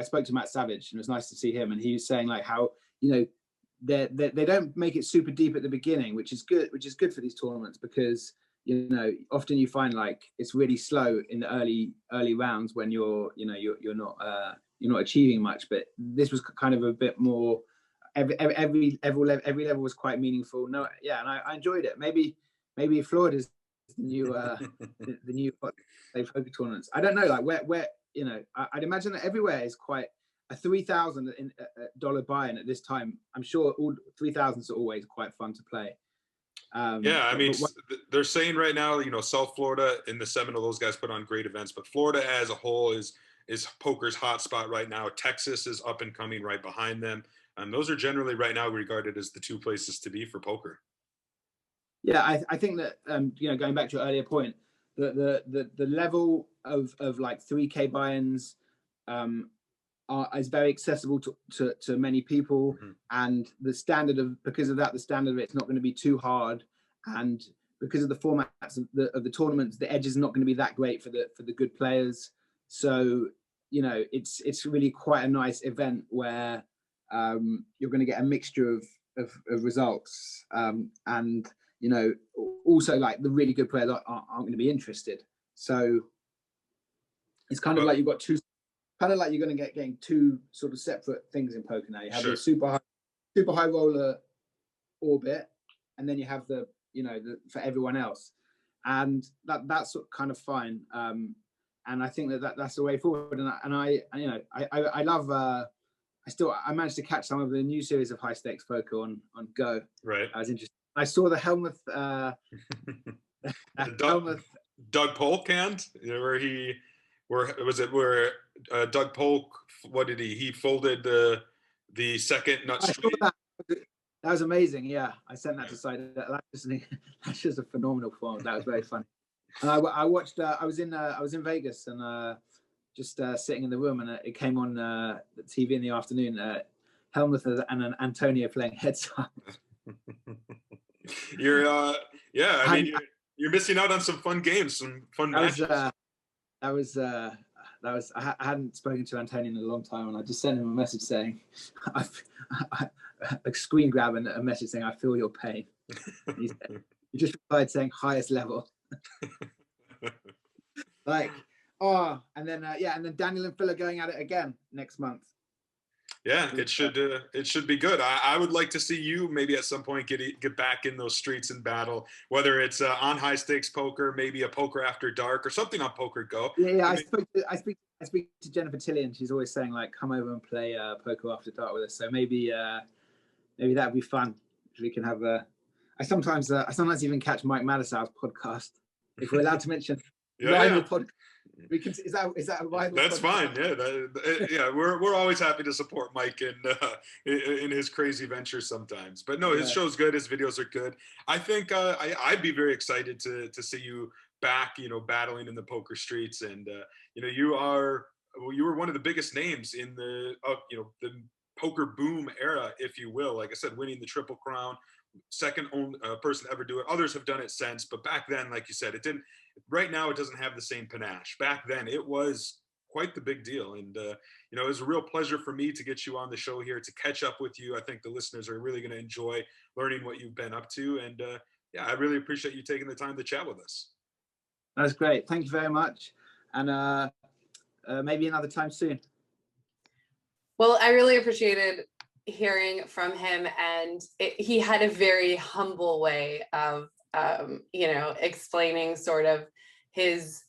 S5: spoke to Matt Savage, and it was nice to see him. And he was saying like how, they don't make it super deep at the beginning, which is good for these tournaments, because often you find like it's really slow in the early rounds when you're not achieving much. But this was kind of a bit more. Every level was quite meaningful. And I enjoyed it. Maybe Florida's the new the new poker tournaments. I don't know, like where I'd imagine that everywhere is quite a $3,000 buy-in at this time. I'm sure all 3,000s are always quite fun to play.
S3: They're saying right now, South Florida and the Seminole, those guys put on great events, but Florida as a whole is poker's hotspot right now. Texas is up and coming right behind them. And those are generally right now regarded as the two places to be for poker. Yeah,
S5: I think that, going back to your earlier point, the level of like 3K buy-ins is very accessible to many people, and the standard of it's not going to be too hard, and because of the formats of the tournaments, the edge is not going to be that great for the good players. So it's really quite a nice event where you're going to get a mixture of results, and also like the really good players aren't going to be interested. So it's kind of like you've got two. Kind of like you're going to getting two sort of separate things in poker now. You have the super high roller orbit, and then you have the for everyone else, and that's kind of fine. And I think that's the way forward. And I love. I managed to catch some of the new series of High Stakes Poker on Go.
S3: Right.
S5: I was interested. I saw the Hellmuth.
S3: Doug Polk hand, where where Doug Polk, what did he folded the second nut straight?
S5: That was amazing. Yeah, I sent that to Seidel. That's just a phenomenal form. That was very funny. And I watched. I was in Vegas and just sitting in the room, and it came on the TV in the afternoon. Hellmuth and Antonio playing heads up.
S3: You're you're missing out on some fun games, some fun matches.
S5: I hadn't spoken to Antonio in a long time, and I just sent him a message saying, a screen grab and a message saying, "I feel your pain." He just replied saying, "Highest level." And then Daniel and Phil are going at it again next month.
S3: Yeah, it should be good. I would like to see you maybe at some point get back in those streets and battle, whether it's on High Stakes Poker, maybe a Poker After Dark, or something on Poker Go.
S5: Yeah. I speak to Jennifer Tilly, and she's always saying like, come over and play Poker After Dark with us. So maybe that'd be fun. We can have I sometimes even catch Mike Madisow's podcast, if we're allowed to mention. Podcast. We can. Is that a rival?
S3: That's fine. Yeah, we're always happy to support Mike in his crazy ventures sometimes. But no, his show's good. His videos are good. I think I'd be very excited to see you back. Battling in the poker streets, and you were one of the biggest names in the poker boom era, if you will. Like I said, winning the Triple Crown. Second only person to ever do it. Others have done it since, but back then, like you said, it didn't. Right now, it doesn't have the same panache. Back then, it was quite the big deal, and it was a real pleasure for me to get you on the show here to catch up with you. I think the listeners are really going to enjoy learning what you've been up to, and I really appreciate you taking the time to chat with us.
S5: That's great. Thank you very much, and maybe another time soon.
S1: Well, I really appreciated hearing from him, and he had a very humble way of explaining sort of his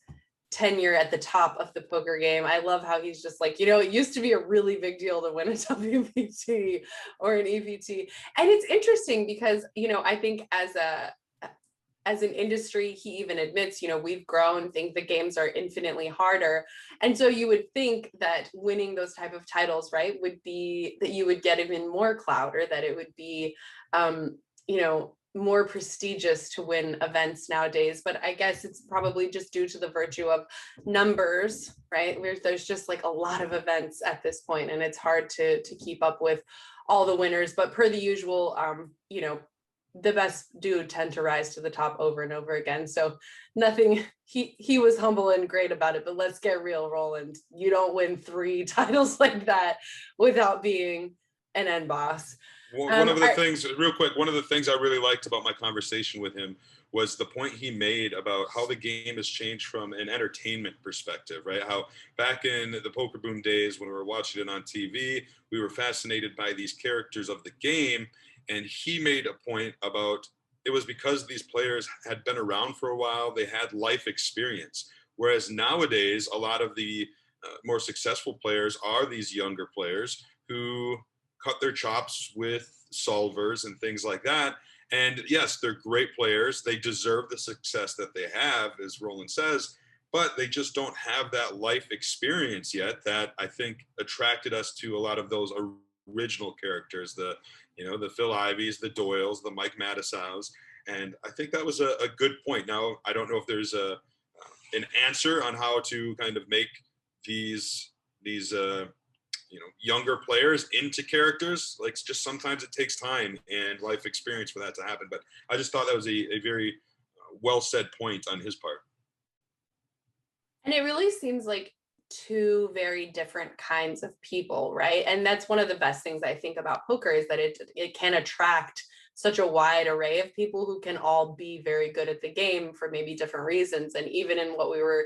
S1: tenure at the top of the poker game. I love how he's just like, it used to be a really big deal to win a WPT or an EPT. And it's interesting because, I think as an industry, he even admits, we've grown, think the games are infinitely harder. And so you would think that winning those type of titles, right, would be that you would get even more clout, or that it would be, more prestigious to win events nowadays. But I guess it's probably just due to the virtue of numbers, right? There's just like a lot of events at this point, and it's hard to keep up with all the winners. But per the usual, the best do tend to rise to the top over and over again. So nothing, he was humble and great about it, but let's get real, Roland. You don't win 3 titles like that without being an end boss.
S3: One of the things I really liked about my conversation with him was the point he made about how the game has changed from an entertainment perspective, right? How back in the poker boom days when we were watching it on TV, we were fascinated by these characters of the game. And he made a point about it was because these players had been around for a while, they had life experience. Whereas nowadays, a lot of the more successful players are these younger players who cut their chops with solvers and things like that. And yes, they're great players. They deserve the success that they have, as Roland says, but they just don't have that life experience yet that I think attracted us to a lot of those original characters, the Phil Iveys, the Doyles, the Mike Madisows. And I think that was a good point. Now, I don't know if there's an answer on how to kind of make these younger players into characters. Like, just sometimes it takes time and life experience for that to happen. But I just thought that was a very well said point on his part.
S1: And it really seems like 2 very different kinds of people, right? And that's one of the best things I think about poker, is that it can attract such a wide array of people who can all be very good at the game for maybe different reasons. And even in what we were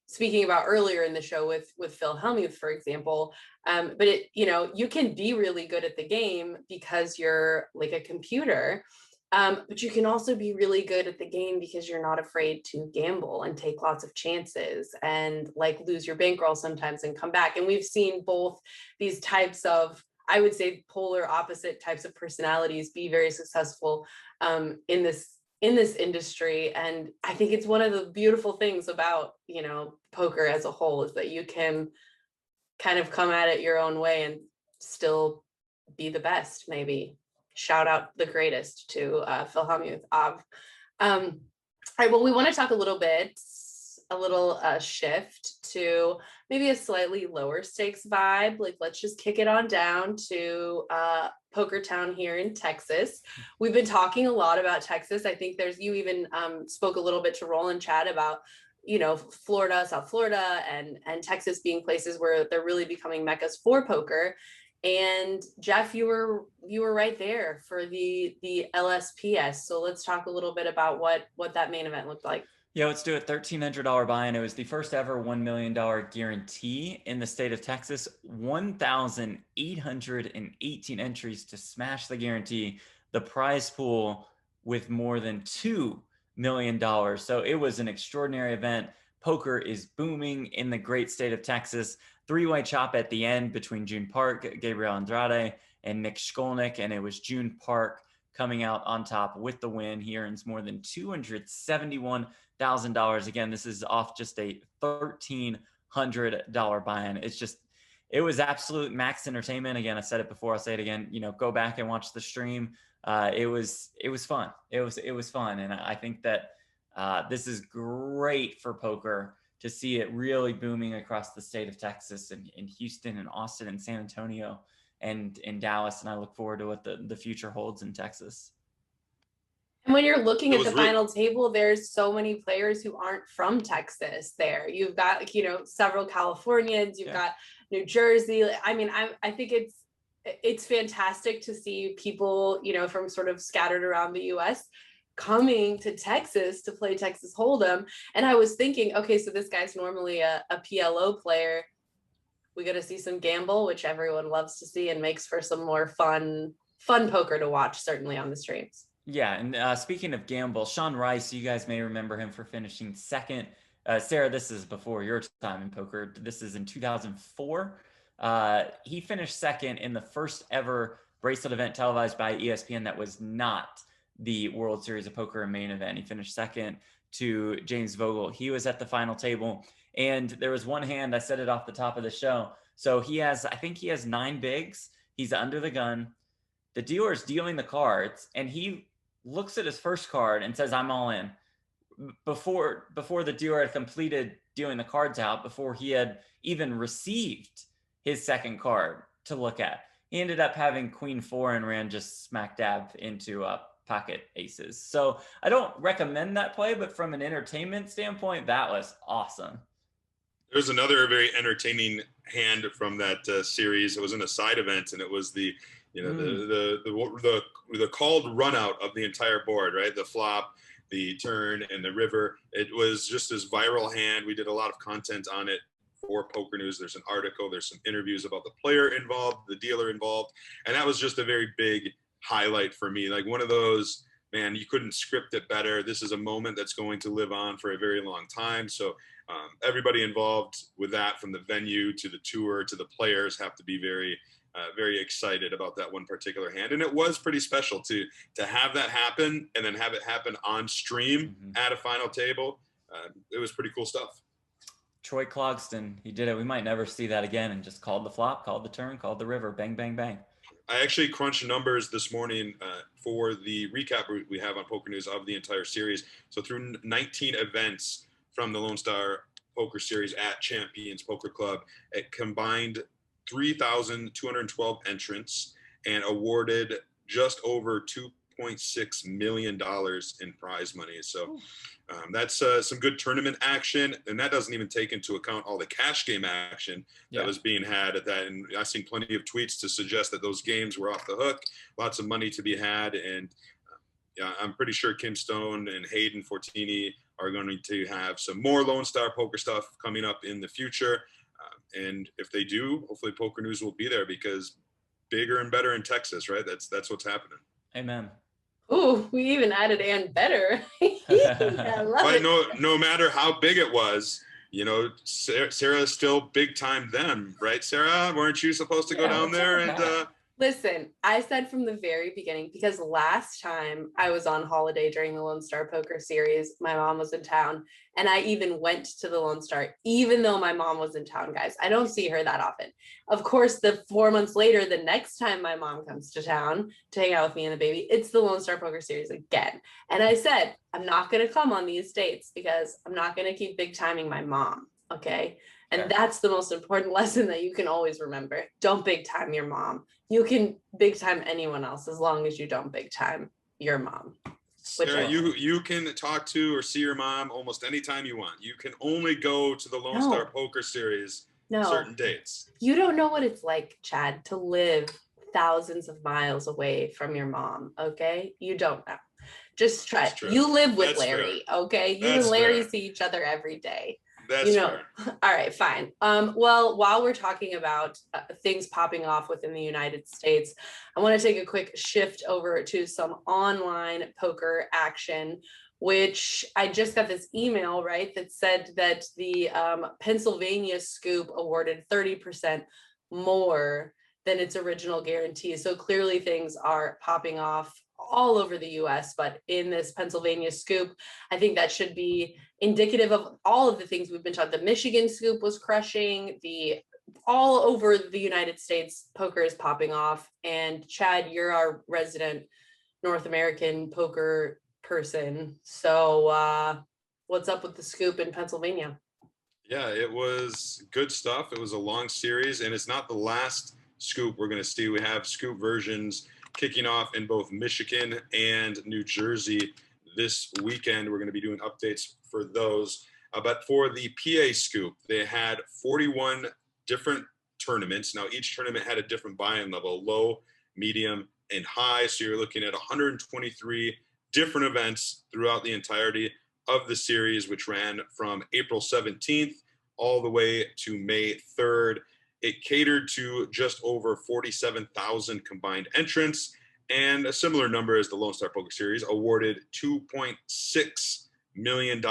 S1: speaking about earlier in the show with Phil Hellmuth, for example, but you can be really good at the game because you're like a computer, but you can also be really good at the game because you're not afraid to gamble and take lots of chances and like lose your bankroll sometimes and come back. And we've seen both these types of, I would say, polar opposite types of personalities be very successful in this in this industry. And I think it's one of the beautiful things about, poker as a whole, is that you can kind of come at it your own way and still be the best. Maybe shout out the greatest to Phil Hellmuth. All right, well, we want to talk a little shift to maybe a slightly lower stakes vibe. Like, let's just kick it on down to Poker Town here in Texas. We've been talking a lot about Texas. I think you even spoke a little bit to Roland, Chad, about Florida, South Florida, and Texas being places where they're really becoming meccas for poker. And Jeff, you were right there for the LSPS. So let's talk a little bit about what that main event looked like.
S2: Yeah, let's do it. $1,300 buy-in. It was the first ever $1 million guarantee in the state of Texas. 1,818 entries to smash the guarantee. The prize pool with more than $2 million. So it was an extraordinary event. Poker is booming in the great state of Texas. Three-way chop at the end between Joon Park, Gabriel Andrade, and Nick Skolnick. And it was Joon Park coming out on top with the win. He earns more than $271,000. Again, this is off just a $1,300 buy-in. It was absolute max entertainment. Again, I said it before, I'll say it again, go back and watch the stream. It was fun. It was fun. And I think that this is great for poker to see it really booming across the state of Texas, and in Houston and Austin and San Antonio and in Dallas. And I look forward to what the future holds in Texas.
S1: And when you're looking at the final table, there's so many players who aren't from Texas there. You've got, several Californians, you've got New Jersey. I mean, I think it's fantastic to see people, from sort of scattered around the US coming to Texas to play Texas Hold'em. And I was thinking, okay, so this guy's normally a PLO player. We got to see some gamble, which everyone loves to see, and makes for some more fun poker to watch, certainly on the streams.
S2: Yeah, and speaking of gamble, Sean Rice, you guys may remember him for finishing second. Sarah, this is before your time in poker. This is in 2004. He finished second in the first ever bracelet event televised by ESPN that was not the World Series of Poker main event. He finished second to James Vogel. He was at the final table, and there was one hand, I said it off the top of the show. So I think he has 9 bigs. He's under the gun. The dealer is dealing the cards, and he looks at his first card and says, "I'm all in." Before the dealer had completed dealing the cards out, before he had even received his second card to look at, he ended up having Queen 4 and ran just smack dab into pocket aces. So I don't recommend that play, but from an entertainment standpoint, that was awesome.
S3: There's another very entertaining hand from that series. It was in a side event, and it was the called run out of the entire board, right? The flop, the turn, and the river. It was just this viral hand. We did a lot of content on it for PokerNews. There's an article, there's some interviews about the player involved, the dealer involved, and that was just a very big highlight for me. Like one of those, man, you couldn't script it better. This is a moment that's going to live on for a very long time. So everybody involved with that, from the venue to the tour to the players, have to be very excited about that one particular hand. And it was pretty special to have that happen, and then have it happen on stream at a final table. It was pretty cool stuff.
S2: Troy Clogston, he did it. We might never see that again, and just called the flop, called the turn, called the river, bang, bang, bang.
S3: I actually crunched numbers this morning for the recap we have on PokerNews of the entire series. So through 19 events from the Lonestar Poker Series at Champions Poker Club, it combined 3,212 entrants and awarded just over $2.6 million in prize money. So that's some good tournament action, and that doesn't even take into account all the cash game action that was being had at that. And I've seen plenty of tweets to suggest that those games were off the hook, lots of money to be had. And I'm pretty sure Kim Stone and Hayden Fortini are going to have some more Lone Star poker stuff coming up in the future. And if they do, hopefully PokerNews will be there, because bigger and better in Texas, right? That's what's happening.
S2: Amen.
S1: Oh, we even added and better. I love
S3: but
S1: it.
S3: no matter how big it was, Sarah's still big time then, right, Sarah? Weren't you supposed to go down there and
S1: Listen, I said from the very beginning, because last time I was on holiday during the Lonestar Poker Series, my mom was in town, and I even went to the Lonestar, even though my mom was in town, guys. I don't see her that often. Of course, the 4 months later, the next time my mom comes to town to hang out with me and the baby, it's the Lonestar Poker Series again. And I said, I'm not going to come on these dates because I'm not going to keep big timing my mom. Okay. And that's the most important lesson that you can always remember. Don't big time your mom. You can big time anyone else as long as you don't big time your mom.
S3: Sarah, you can talk to or see your mom almost anytime you want. You can only go to the Lonestar Poker Series certain dates.
S1: You don't know what it's like, Chad, to live thousands of miles away from your mom, okay? You don't know. Just try it. You live with Larry, okay? You and Larry see each other every day.
S3: That's fair.
S1: All right, fine. Well, while we're talking about things popping off within the United States, I want to take a quick shift over to some online poker action, which I just got this email, right, that said that the Pennsylvania scoop awarded 30% more than its original guarantee. So clearly things are popping off all over the US, but in this Pennsylvania scoop, I think that should be indicative of all of the things we've been talking. The Michigan scoop was crushing, all over the United States, poker is popping off. And Chad, you're our resident North American poker person. So what's up with the scoop in Pennsylvania?
S3: Yeah, it was good stuff. It was a long series, and it's not the last scoop we're going to see. We have scoop versions kicking off in both Michigan and New Jersey this weekend. We're going to be doing updates for those. But for the PA scoop, they had 41 different tournaments. Now, each tournament had a different buy-in level, low, medium, and high. So you're looking at 123 different events throughout the entirety of the series, which ran from April 17th all the way to May 3rd. It catered to just over 47,000 combined entrants, and a similar number as the Lonestar Poker Series, awarded $2.6 million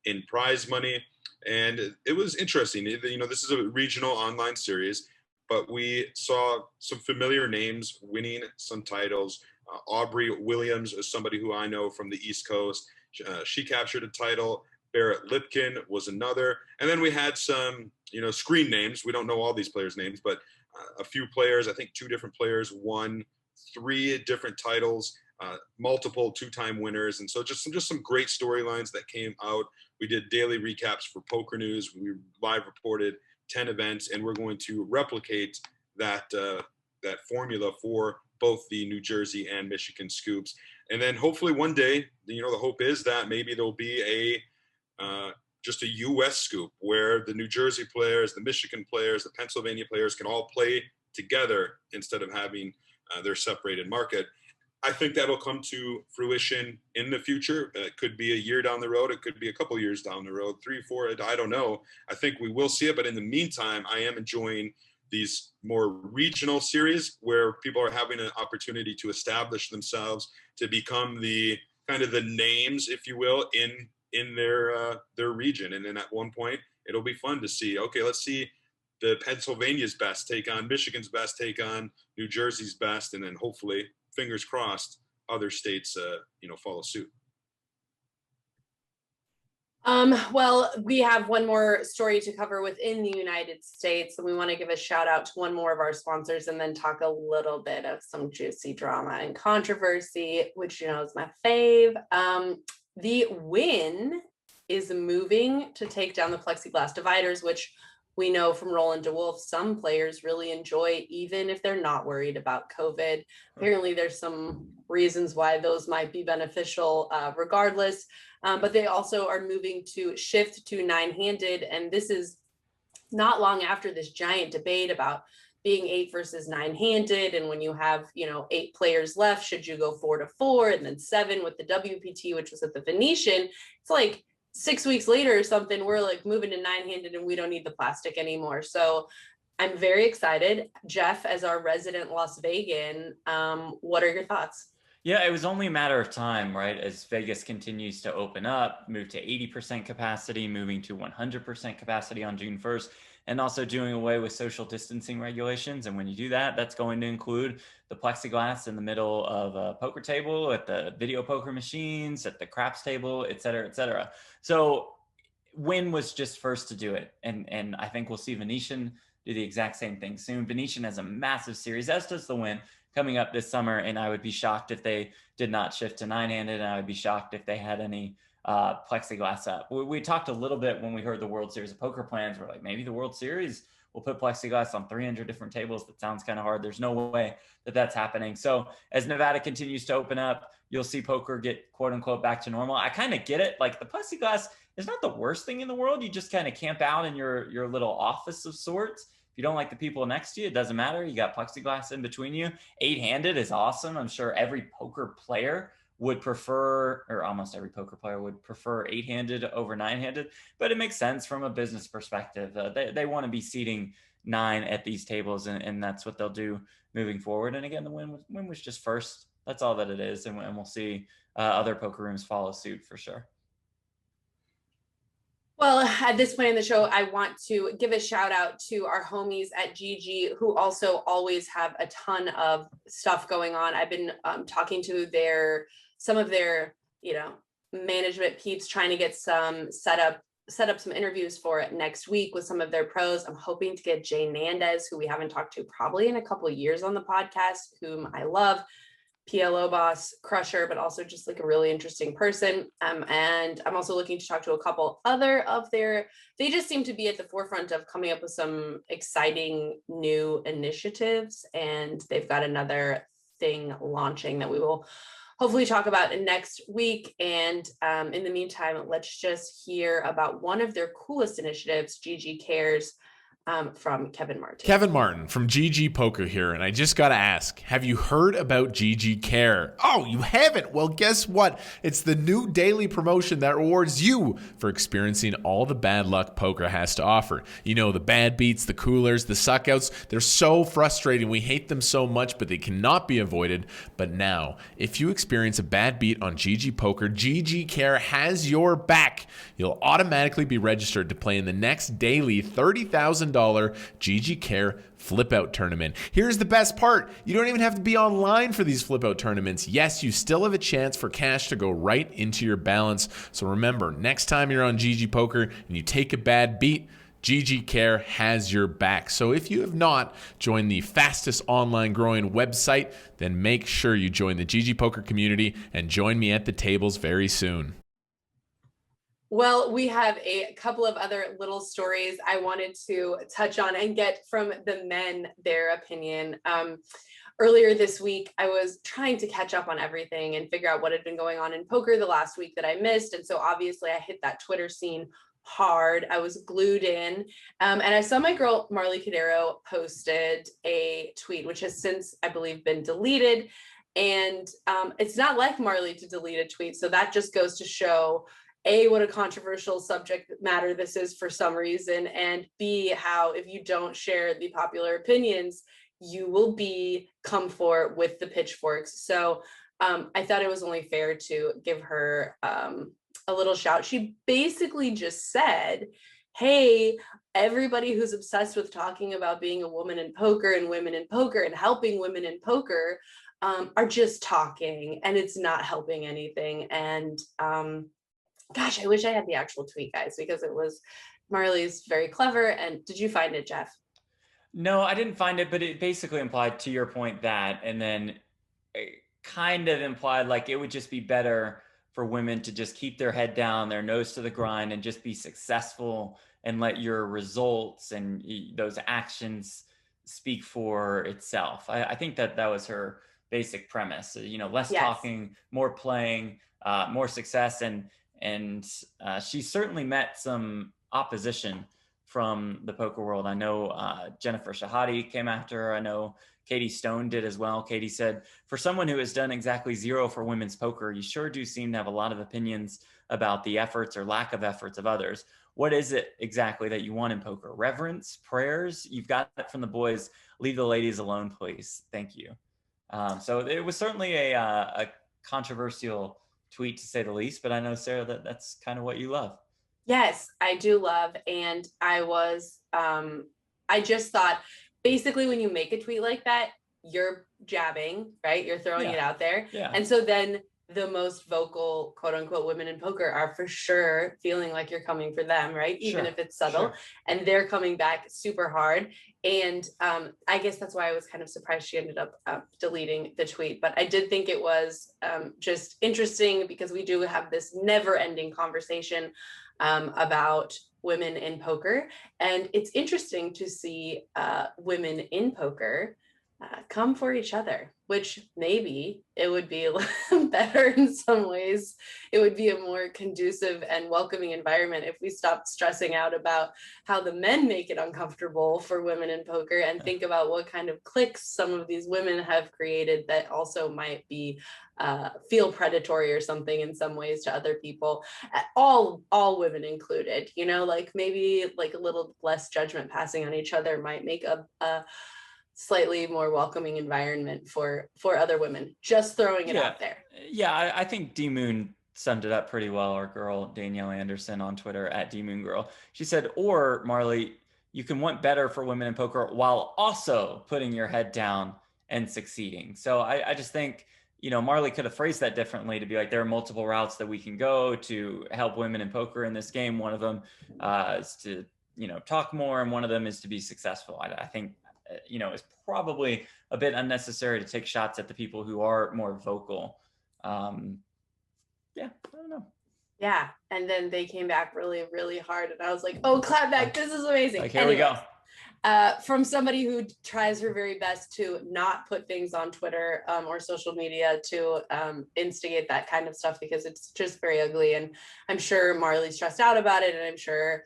S3: in prize money. And it was interesting. This is a regional online series, but we saw some familiar names winning some titles. Aubrey Williams is somebody who I know from the East Coast. She captured a title. Barrett Lipkin was another. And then we had some, screen names. We don't know all these players' names, but a few players, I think 2 different players won 3 different titles, multiple 2-time winners. And so just some great storylines that came out. We did daily recaps for PokerNews. We live reported 10 events, and we're going to replicate that formula for both the New Jersey and Michigan scoops. And then hopefully one day, the hope is that maybe there'll be just a U.S. scoop where the New Jersey players, the Michigan players, the Pennsylvania players can all play together instead of having their separated market. I think that'll come to fruition in the future. It could be a year down the road. It could be a couple years down the road, 3, 4, I don't know. I think we will see it. But in the meantime, I am enjoying these more regional series where people are having an opportunity to establish themselves, to become the kind of the names, if you will, in their region. And then at one point, it'll be fun to see, okay, let's see the Pennsylvania's best take on Michigan's best take on New Jersey's best. And then hopefully, fingers crossed, other states, follow suit.
S1: Well, we have one more story to cover within the United States, and we want to give a shout out to one more of our sponsors and then talk a little bit of some juicy drama and controversy, which is my fave. The Wynn is moving to take down the plexiglass dividers, which we know from Roland to Wolfe, some players really enjoy, even if they're not worried about COVID. Apparently, there's some reasons why those might be beneficial regardless. But they also are moving to shift to 9-handed. And this is not long after this giant debate about being 8 versus 9-handed. And when you have, 8 players left, should you go 4 to 4 and then 7 with the WPT, which was at the Venetian? It's like 6 weeks later or something, we're like moving to 9-handed and we don't need the plastic anymore. So I'm very excited. Jeff, as our resident Las Vegan, what are your thoughts?
S2: Yeah, it was only a matter of time, right? As Vegas continues to open up, move to 80% capacity, moving to 100% capacity on June 1st. and also doing away with social distancing regulations. And when you do that, that's going to include the plexiglass in the middle of a poker table, at the video poker machines, at the craps table, et cetera, et cetera. So Wynn was just first to do it. And I think we'll see Venetian do the exact same thing soon. Venetian has a massive series, as does the Wynn, coming up this summer. And I would be shocked if they did not shift to 9-handed. And I would be shocked if they had any plexiglass up. We talked a little bit when we heard the World Series of Poker plans. We're like, maybe the World Series will put plexiglass on 300 different tables. That sounds kind of hard. There's no way that that's happening. So as Nevada continues to open up, you'll see poker get quote unquote back to normal. I kind of get it. Like, the plexiglass is not the worst thing in the world. You just kind of camp out in your little office of sorts. If you don't like the people next to you, it doesn't matter. You got plexiglass in between you. 8-handed is awesome. I'm sure every poker player would prefer, or almost every poker player would prefer 8-handed over 9-handed, but it makes sense from a business perspective. They want to be seating 9 at these tables, and that's what they'll do moving forward. And again, the Wynn was just first. That's all that it is. And we'll see other poker rooms follow suit for sure.
S1: Well, at this point in the show, I want to give a shout out to our homies at GG, who also always have a ton of stuff going on. I've been talking to some of their, management peeps, trying to get some set up some interviews for it next week with some of their pros. I'm hoping to get Jay Nandez, who we haven't talked to probably in a couple of years on the podcast, whom I love. PLO boss, crusher, but also just like a really interesting person. And I'm also looking to talk to a couple other of they just seem to be at the forefront of coming up with some exciting new initiatives. And they've got another thing launching that we will hopefully talk about next week. And in the meantime, let's just hear about one of their coolest initiatives, GG Cares, from Kevin Martin.
S6: Kevin Martin from GGPOKER here, and I just got to ask, have you heard about GG Care? Oh, you haven't? Well, guess what? It's the new daily promotion that rewards you for experiencing all the bad luck poker has to offer. You know, the bad beats, the coolers, the suckouts, they're so frustrating. We hate them so much, but they cannot be avoided. But now, if you experience a bad beat on GGPOKER, GG Care has your back. You'll automatically be registered to play in the next daily $30,000 GG Care flip out tournament. Here's the best part. You don't even have to be online for these flip out tournaments. Yes, you still have a chance for cash to go right into your balance. So remember, next time you're on GGPOKER and you take a bad beat, GG Care has your back. So if you have not joined the fastest online growing website, then make sure you join the GGPOKER community and join me at the tables very soon.
S1: Well, we have a couple of other little stories I wanted to touch on and get from the men their opinion. Earlier this week, I was trying to catch up on everything and figure out what had been going on in poker the last week that I missed. And so obviously I hit that Twitter scene hard. I was glued in. And I saw my girl Marle Cordeiro posted a tweet, which has since, I believe, been deleted. And it's not like Marle to delete a tweet. So that just goes to show A, what a controversial subject matter this is for some reason, and B, how if you don't share the popular opinions, you will be come for with the pitchforks. So I thought it was only fair to give her a little shout. She basically just said, hey, everybody who's obsessed with talking about being a woman in poker and women in poker and helping women in poker are just talking, and it's not helping anything. And gosh, I wish I had the actual tweet, guys, because Marley's very clever. And did you find it, Jeff?
S2: No, I didn't find it, but it basically implied, to your point, that, and then it kind of implied like it would just be better for women to just keep their head down, their nose to the grind, and just be successful and let your results and those actions speak for itself. I think that was her basic premise. Less talking, more playing, more success, and she certainly met some opposition from the poker world. I know Jennifer Shahade came after her. I know Katie Stone did as well. Katie said, for someone who has done exactly zero for women's poker, you sure do seem to have a lot of opinions about the efforts or lack of efforts of others. What is it exactly that you want in poker? Reverence, prayers? You've got it from the boys. Leave the ladies alone, please. Thank you. So it was certainly a controversial tweet, to say the least, but I know, Sarah, that's kind of what you love.
S1: Yes, I do love. And I just thought basically when you make a tweet like that, you're jabbing, right? You're throwing it out there.
S2: Yeah.
S1: And so then the most vocal, quote unquote, women in poker are for sure feeling like you're coming for them, right? Even if it's subtle, and they're coming back super hard. And I guess that's why I was kind of surprised she ended up deleting the tweet. But I did think it was just interesting because we do have this never ending conversation about women in poker. And it's interesting to see women in poker come for each other, which maybe it would be better in some ways. It would be a more conducive and welcoming environment if we stopped stressing out about how the men make it uncomfortable for women in poker and think about what kind of cliques some of these women have created that also might be feel predatory or something in some ways to other people, all women included, you know, like maybe like a little less judgment passing on each other might make a slightly more welcoming environment for other women. Just throwing it out there.
S2: Yeah, I think D Moon summed it up pretty well. Our girl Danielle Anderson on Twitter at D Moon Girl. She said, or Marle, you can want better for women in poker while also putting your head down and succeeding. So I just think, you know, Marle could have phrased that differently to be like, there are multiple routes that we can go to help women in poker in this game. One of them is to, you know, talk more, and one of them is to be successful. I think, you know, it's probably a bit unnecessary to take shots at the people who are more vocal. Yeah, I don't know.
S1: Yeah, and then they came back really, really hard, and I was like, "Oh, clap back! This is amazing."
S2: Like, here we go.
S1: From somebody who tries her very best to not put things on Twitter or social media to instigate that kind of stuff because it's just very ugly, and I'm sure Marley's stressed out about it, and I'm sure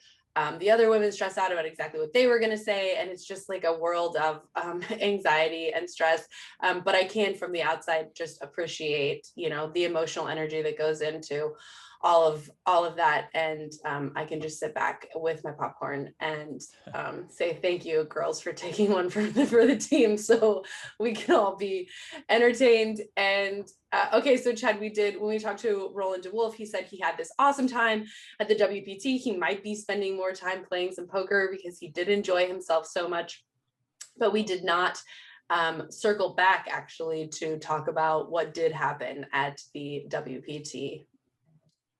S1: the other women stressed out about exactly what they were going to say. And it's just like a world of anxiety and stress. But I can, from the outside, just appreciate, you know, the emotional energy that goes into all of that. And I can just sit back with my popcorn and say, thank you, girls, for taking one for the team so we can all be entertained. And okay, so Chad, when we talked to Roland and Wolfe, he said he had this awesome time at the WPT. He might be spending more time playing some poker because he did enjoy himself so much, but we did not circle back actually to talk about what did happen at the WPT.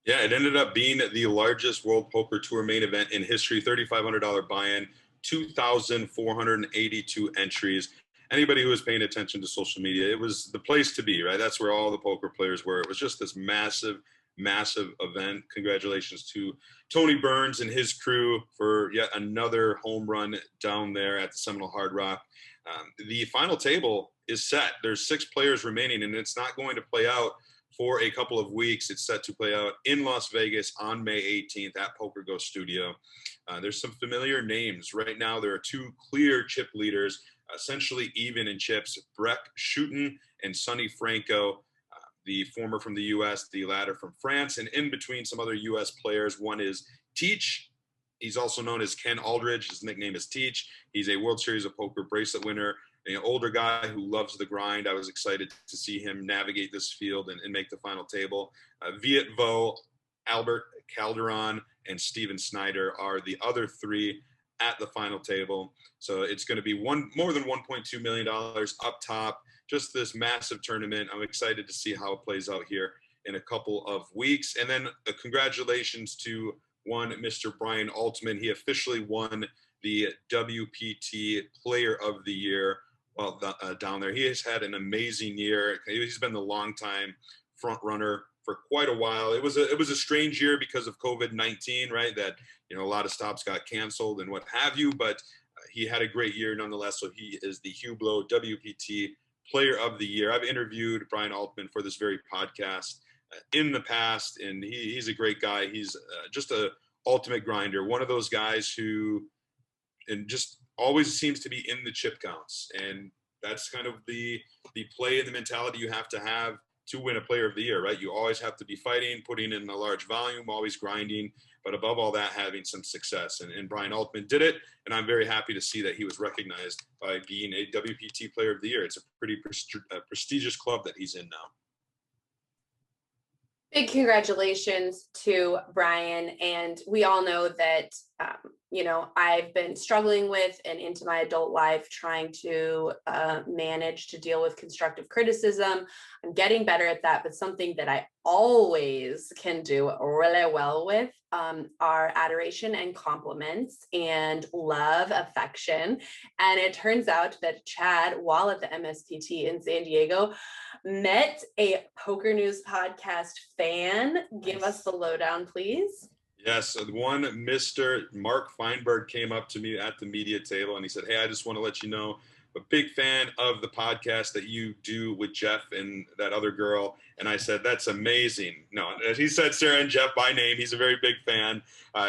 S3: Yeah, it ended up being the largest World Poker Tour main event in history, $3,500 buy-in, 2,482 entries. Anybody who was paying attention to social media, it was the place to be, right? That's where all the poker players were. It was just this massive, massive event. Congratulations to Tony Burns and his crew for yet another home run down there at the Seminole Hard Rock. The final table is set. There's 6 players remaining, and it's not going to play out for a couple of weeks. It's set to play out in Las Vegas on May 18th at PokerGo Studio. There's some familiar names. Right now, there are 2 clear chip leaders, essentially even in chips, Breck Schuten and Sonny Franco, the former from the U.S., the latter from France, and in between some other U.S. players. One is Teach. He's also known as Ken Aldridge. His nickname is Teach. He's a World Series of Poker bracelet winner, an older guy who loves the grind. I was excited to see him navigate this field and make the final table. Viet Vo, Albert Calderon, and Steven Snyder are the other 3 at the final table. So it's going to be more than $1.2 million up top. Just this massive tournament. I'm excited to see how it plays out here in a couple of weeks. And then congratulations to one Mr. Brian Altman. He officially won the WPT Player of the Year down there. He has had an amazing year. He's been the longtime front runner for quite a while. It was a strange year because of COVID-19, right? That, you know, a lot of stops got canceled and what have you, but he had a great year nonetheless. So he is the Hublot WPT Player of the Year. I've interviewed Brian Altman for this very podcast in the past, and he's a great guy. He's just a ultimate grinder. One of those guys who, and just always seems to be in the chip counts. And that's kind of the play and the mentality you have to win a Player of the Year, right? You always have to be fighting, putting in a large volume, always grinding, but above all that, having some success. And Brian Altman did it, and I'm very happy to see that he was recognized by being a WPT Player of the Year. It's a pretty prestigious club that he's in now.
S1: Big congratulations to Brian. And we all know that, I've been struggling with and into my adult life trying to manage to deal with constructive criticism. I'm getting better at that, but something that I always can do really well with are adoration and compliments and love, affection. And it turns out that Chad, while at the MSPT in San Diego, met a PokerNews podcast fan. Give us the lowdown, please.
S3: Yes, one Mr. Mark Feinberg came up to me at the media table and he said, "Hey, I just want to let you know, I'm a big fan of the podcast that you do with Jeff and that other girl." And I said, "That's amazing." No, he said Sarah and Jeff by name. He's a very big fan.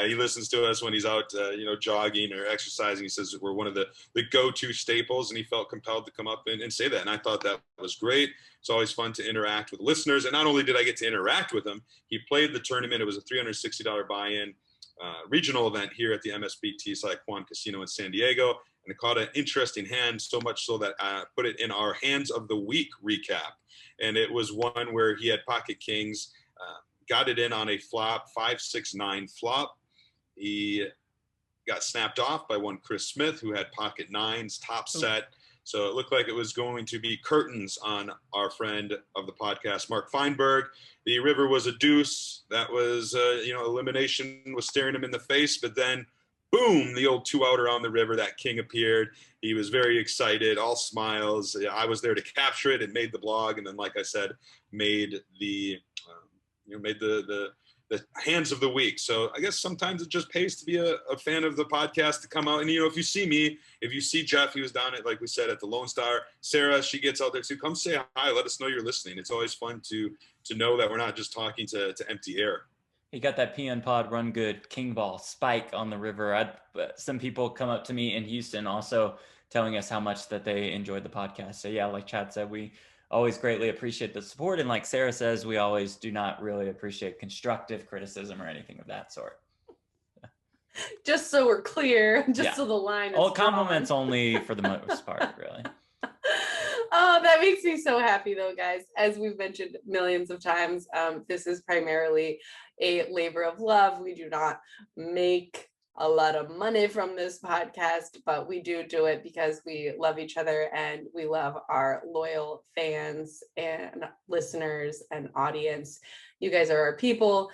S3: He listens to us when he's out, jogging or exercising. He says we're one of the go-to staples, and he felt compelled to come up and say that. And I thought that was great. It's always fun to interact with listeners. And not only did I get to interact with him, he played the tournament. It was a $360 buy-in regional event here at the MSPT Juan Casino in San Diego. And it caught an interesting hand, so much so that I put it in our Hands of the Week recap. And it was one where he had pocket kings, got it in on a flop, 5-6-9 flop. He got snapped off by one Chris Smith, who had pocket nines, top set. So it looked like it was going to be curtains on our friend of the podcast, Mark Feinberg. The river was a deuce. That was, elimination was staring him in the face. But then, boom, the old 2-outer on the river. That king appeared. He was very excited, all smiles. I was there to capture it and made the blog. And then, like I said, made the Hands of the Week. So I guess sometimes it just pays to be a fan of the podcast, to come out. And, if you see me, if you see Jeff, he was down at, like we said, at the Lonestar. Sarah, she gets out there too. Come say hi. Let us know you're listening. It's always fun to know that we're not just talking to empty air.
S2: He got that PN Pod Run Good King Ball spike on the river. Some people come up to me in Houston also telling us how much that they enjoyed the podcast. So yeah, like Chad said, we always greatly appreciate the support. And like Sarah says, we always do not really appreciate constructive criticism or anything of that sort.
S1: Just so we're clear, so the line is
S2: all
S1: drawn.
S2: compliments only for the most part, really.
S1: Oh, that makes me so happy though, guys. As we've mentioned millions of times, this is primarily a labor of love. We do not make a lot of money from this podcast, but we do it because we love each other and we love our loyal fans and listeners and audience. You guys are our people.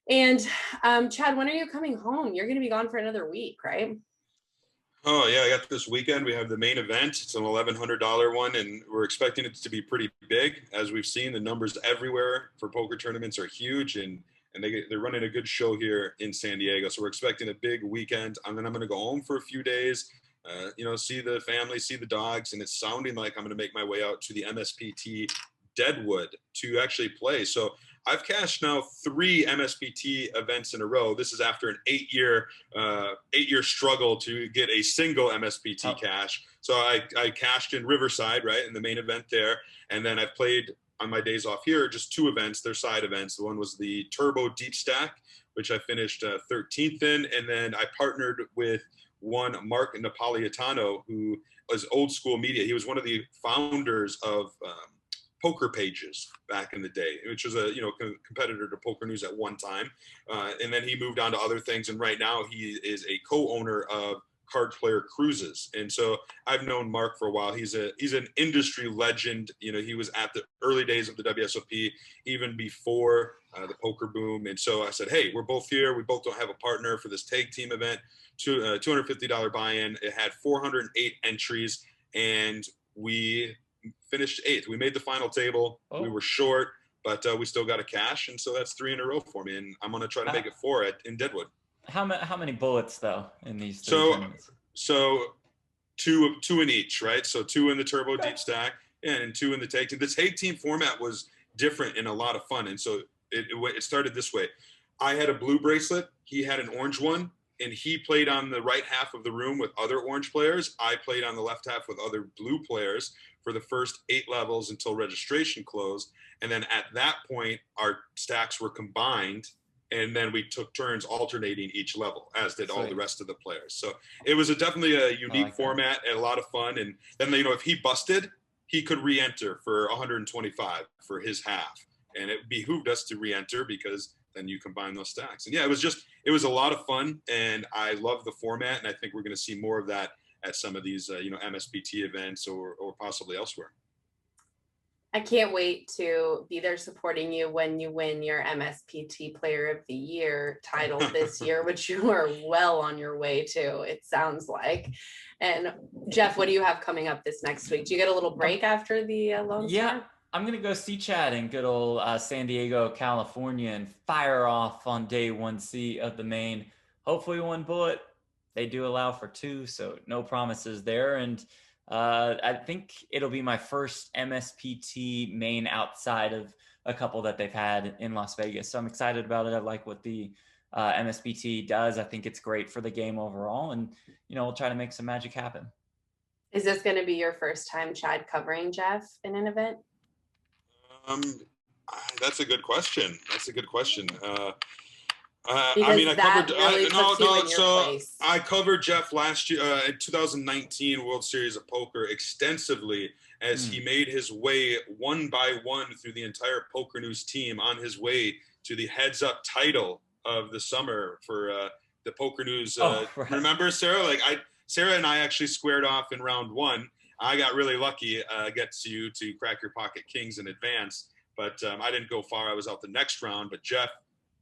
S1: And Chad, when are you coming home? You're going to be gone for another week, right?
S3: Oh, yeah, I got this weekend. We have the main event. It's an $1,100 one, and we're expecting it to be pretty big. As we've seen, the numbers everywhere for poker tournaments are huge, and they're running a good show here in San Diego. So we're expecting a big weekend. And then I'm going to go home for a few days, see the family, see the dogs, and it's sounding like I'm going to make my way out to the MSPT Deadwood to actually play. So I've cashed now 3 MSPT events in a row. This is after an 8-year struggle to get a single MSPT cash. So I cashed in Riverside, right, in the main event there. And then I've played on my days off here, just 2 events. They're side events. The one was the Turbo Deep Stack, which I finished 13th in. And then I partnered with one Mark Napolitano, who was old school media. He was one of the founders of Poker Pages back in the day, which was a competitor to PokerNews at one time, and then he moved on to other things. And right now he is a co-owner of Card Player Cruises. And so I've known Mark for a while. He's an industry legend. He was at the early days of the WSOP, even before the poker boom. And so I said, hey, we're both here. We both don't have a partner for this tag team event. $250 buy-in. It had 408 entries, and we finished 8th. We made the final table. Oh. We were short, but we still got a cash, and so that's 3 in a row for me. And I'm going to try to make it 4 in Deadwood.
S2: How many bullets though in these?
S3: So 2 in each, right? So 2 in the Turbo Deep Stack and 2 in the tag team. The tag team format was different and a lot of fun, and so it started this way. I had a blue bracelet. He had an orange one. And he played on the right half of the room with other orange players. I played on the left half with other blue players for the first 8 levels until registration closed. And then at that point, our stacks were combined. And then we took turns alternating each level, as did all the rest of the players. So it was definitely a unique format and a lot of fun. And then, if he busted, he could re-enter for 125 for his half. and it behooved us to re-enter because then you combine those stacks. And yeah, it was a lot of fun, and I love the format, and I think we're going to see more of that at some of these, MSPT events or possibly elsewhere.
S1: I can't wait to be there supporting you when you win your MSPT Player of the Year title this year, which you are well on your way to, it sounds like. And Jeff, what do you have coming up this next week? Do you get a little break after the Lone Star?
S2: Yeah, I'm going to go see Chad in good old San Diego, California, and fire off on day 1C of the main. Hopefully one bullet. They do allow for 2, so no promises there. And I think it'll be my first MSPT main outside of a couple that they've had in Las Vegas. So I'm excited about it. I like what the MSPT does. I think it's great for the game overall. And, we'll try to make some magic happen.
S1: Is this going to be your first time, Chad, covering Jeff in an event?
S3: That's a good question. I covered Jeff last year in 2019 World Series of Poker extensively as he made his way one by one through the entire PokerNews team on his way to the heads up title of the summer for the PokerNews.
S2: Right.
S3: Remember, Sarah? Sarah and I actually squared off in round 1. I got really lucky, gets you to crack your pocket kings in advance, but I didn't go far. I was out the next round, but Jeff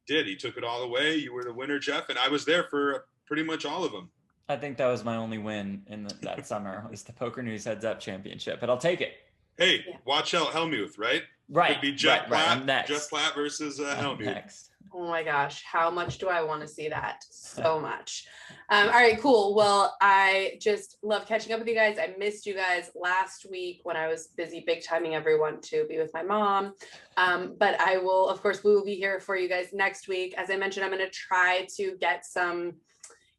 S3: did. He took it all away. You were the winner, Jeff, and I was there for pretty much all of them.
S2: I think that was my only win in that summer. Was the PokerNews Heads Up Championship, but I'll take it.
S3: Hey, watch out, Hellmuth, right?
S2: Right.
S3: Could be Jeff Platt.
S2: I'm next.
S3: Jeff Platt versus Hellmuth.
S2: Next.
S1: Oh my gosh, how much do I want to see that? So much. All right, cool. Well, I just love catching up with you guys. I missed you guys last week when I was busy big timing everyone to be with my mom. But I will, of course, we will be here for you guys next week. As I mentioned, I'm going to try to get some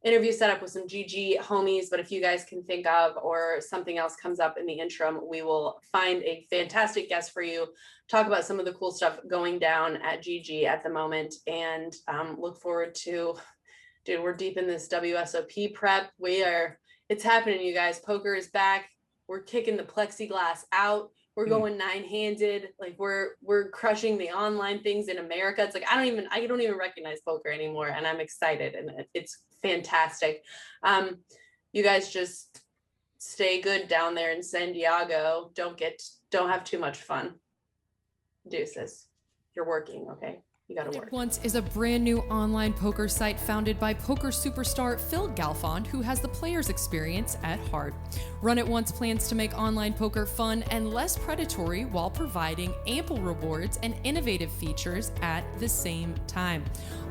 S1: interview set up with some GG homies, but if you guys can think of or something else comes up in the interim, we will find a fantastic guest for you, talk about some of the cool stuff going down at GG at the moment, and look forward to, dude, we're deep in this WSOP prep. It's happening, you guys. Poker is back. We're kicking the plexiglass out. We're going 9-handed. Like we're crushing the online things in America. It's like, I don't even recognize poker anymore. And I'm excited, and it's fantastic. You guys just stay good down there in San Diego. Don't have too much fun. Deuces. You're working, okay? You gotta work.
S7: Once is a brand new online poker site founded by poker superstar Phil Hellmuth, who has the player's experience at heart. Run It Once plans to make online poker fun and less predatory while providing ample rewards and innovative features at the same time.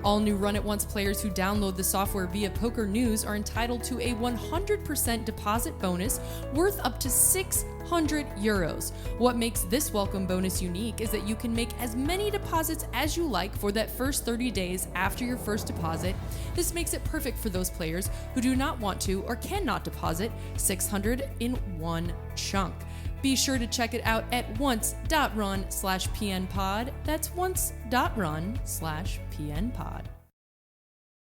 S7: All new Run It Once players who download the software via PokerNews are entitled to a 100% deposit bonus worth up to €600. What makes this welcome bonus unique is that you can make as many deposits as you like for that first 30 days after your first deposit. This makes it perfect for those players who do not want to or cannot deposit $600 in one chunk. Be sure to check it out at once.run/PNpod. That's once.run/PNpod.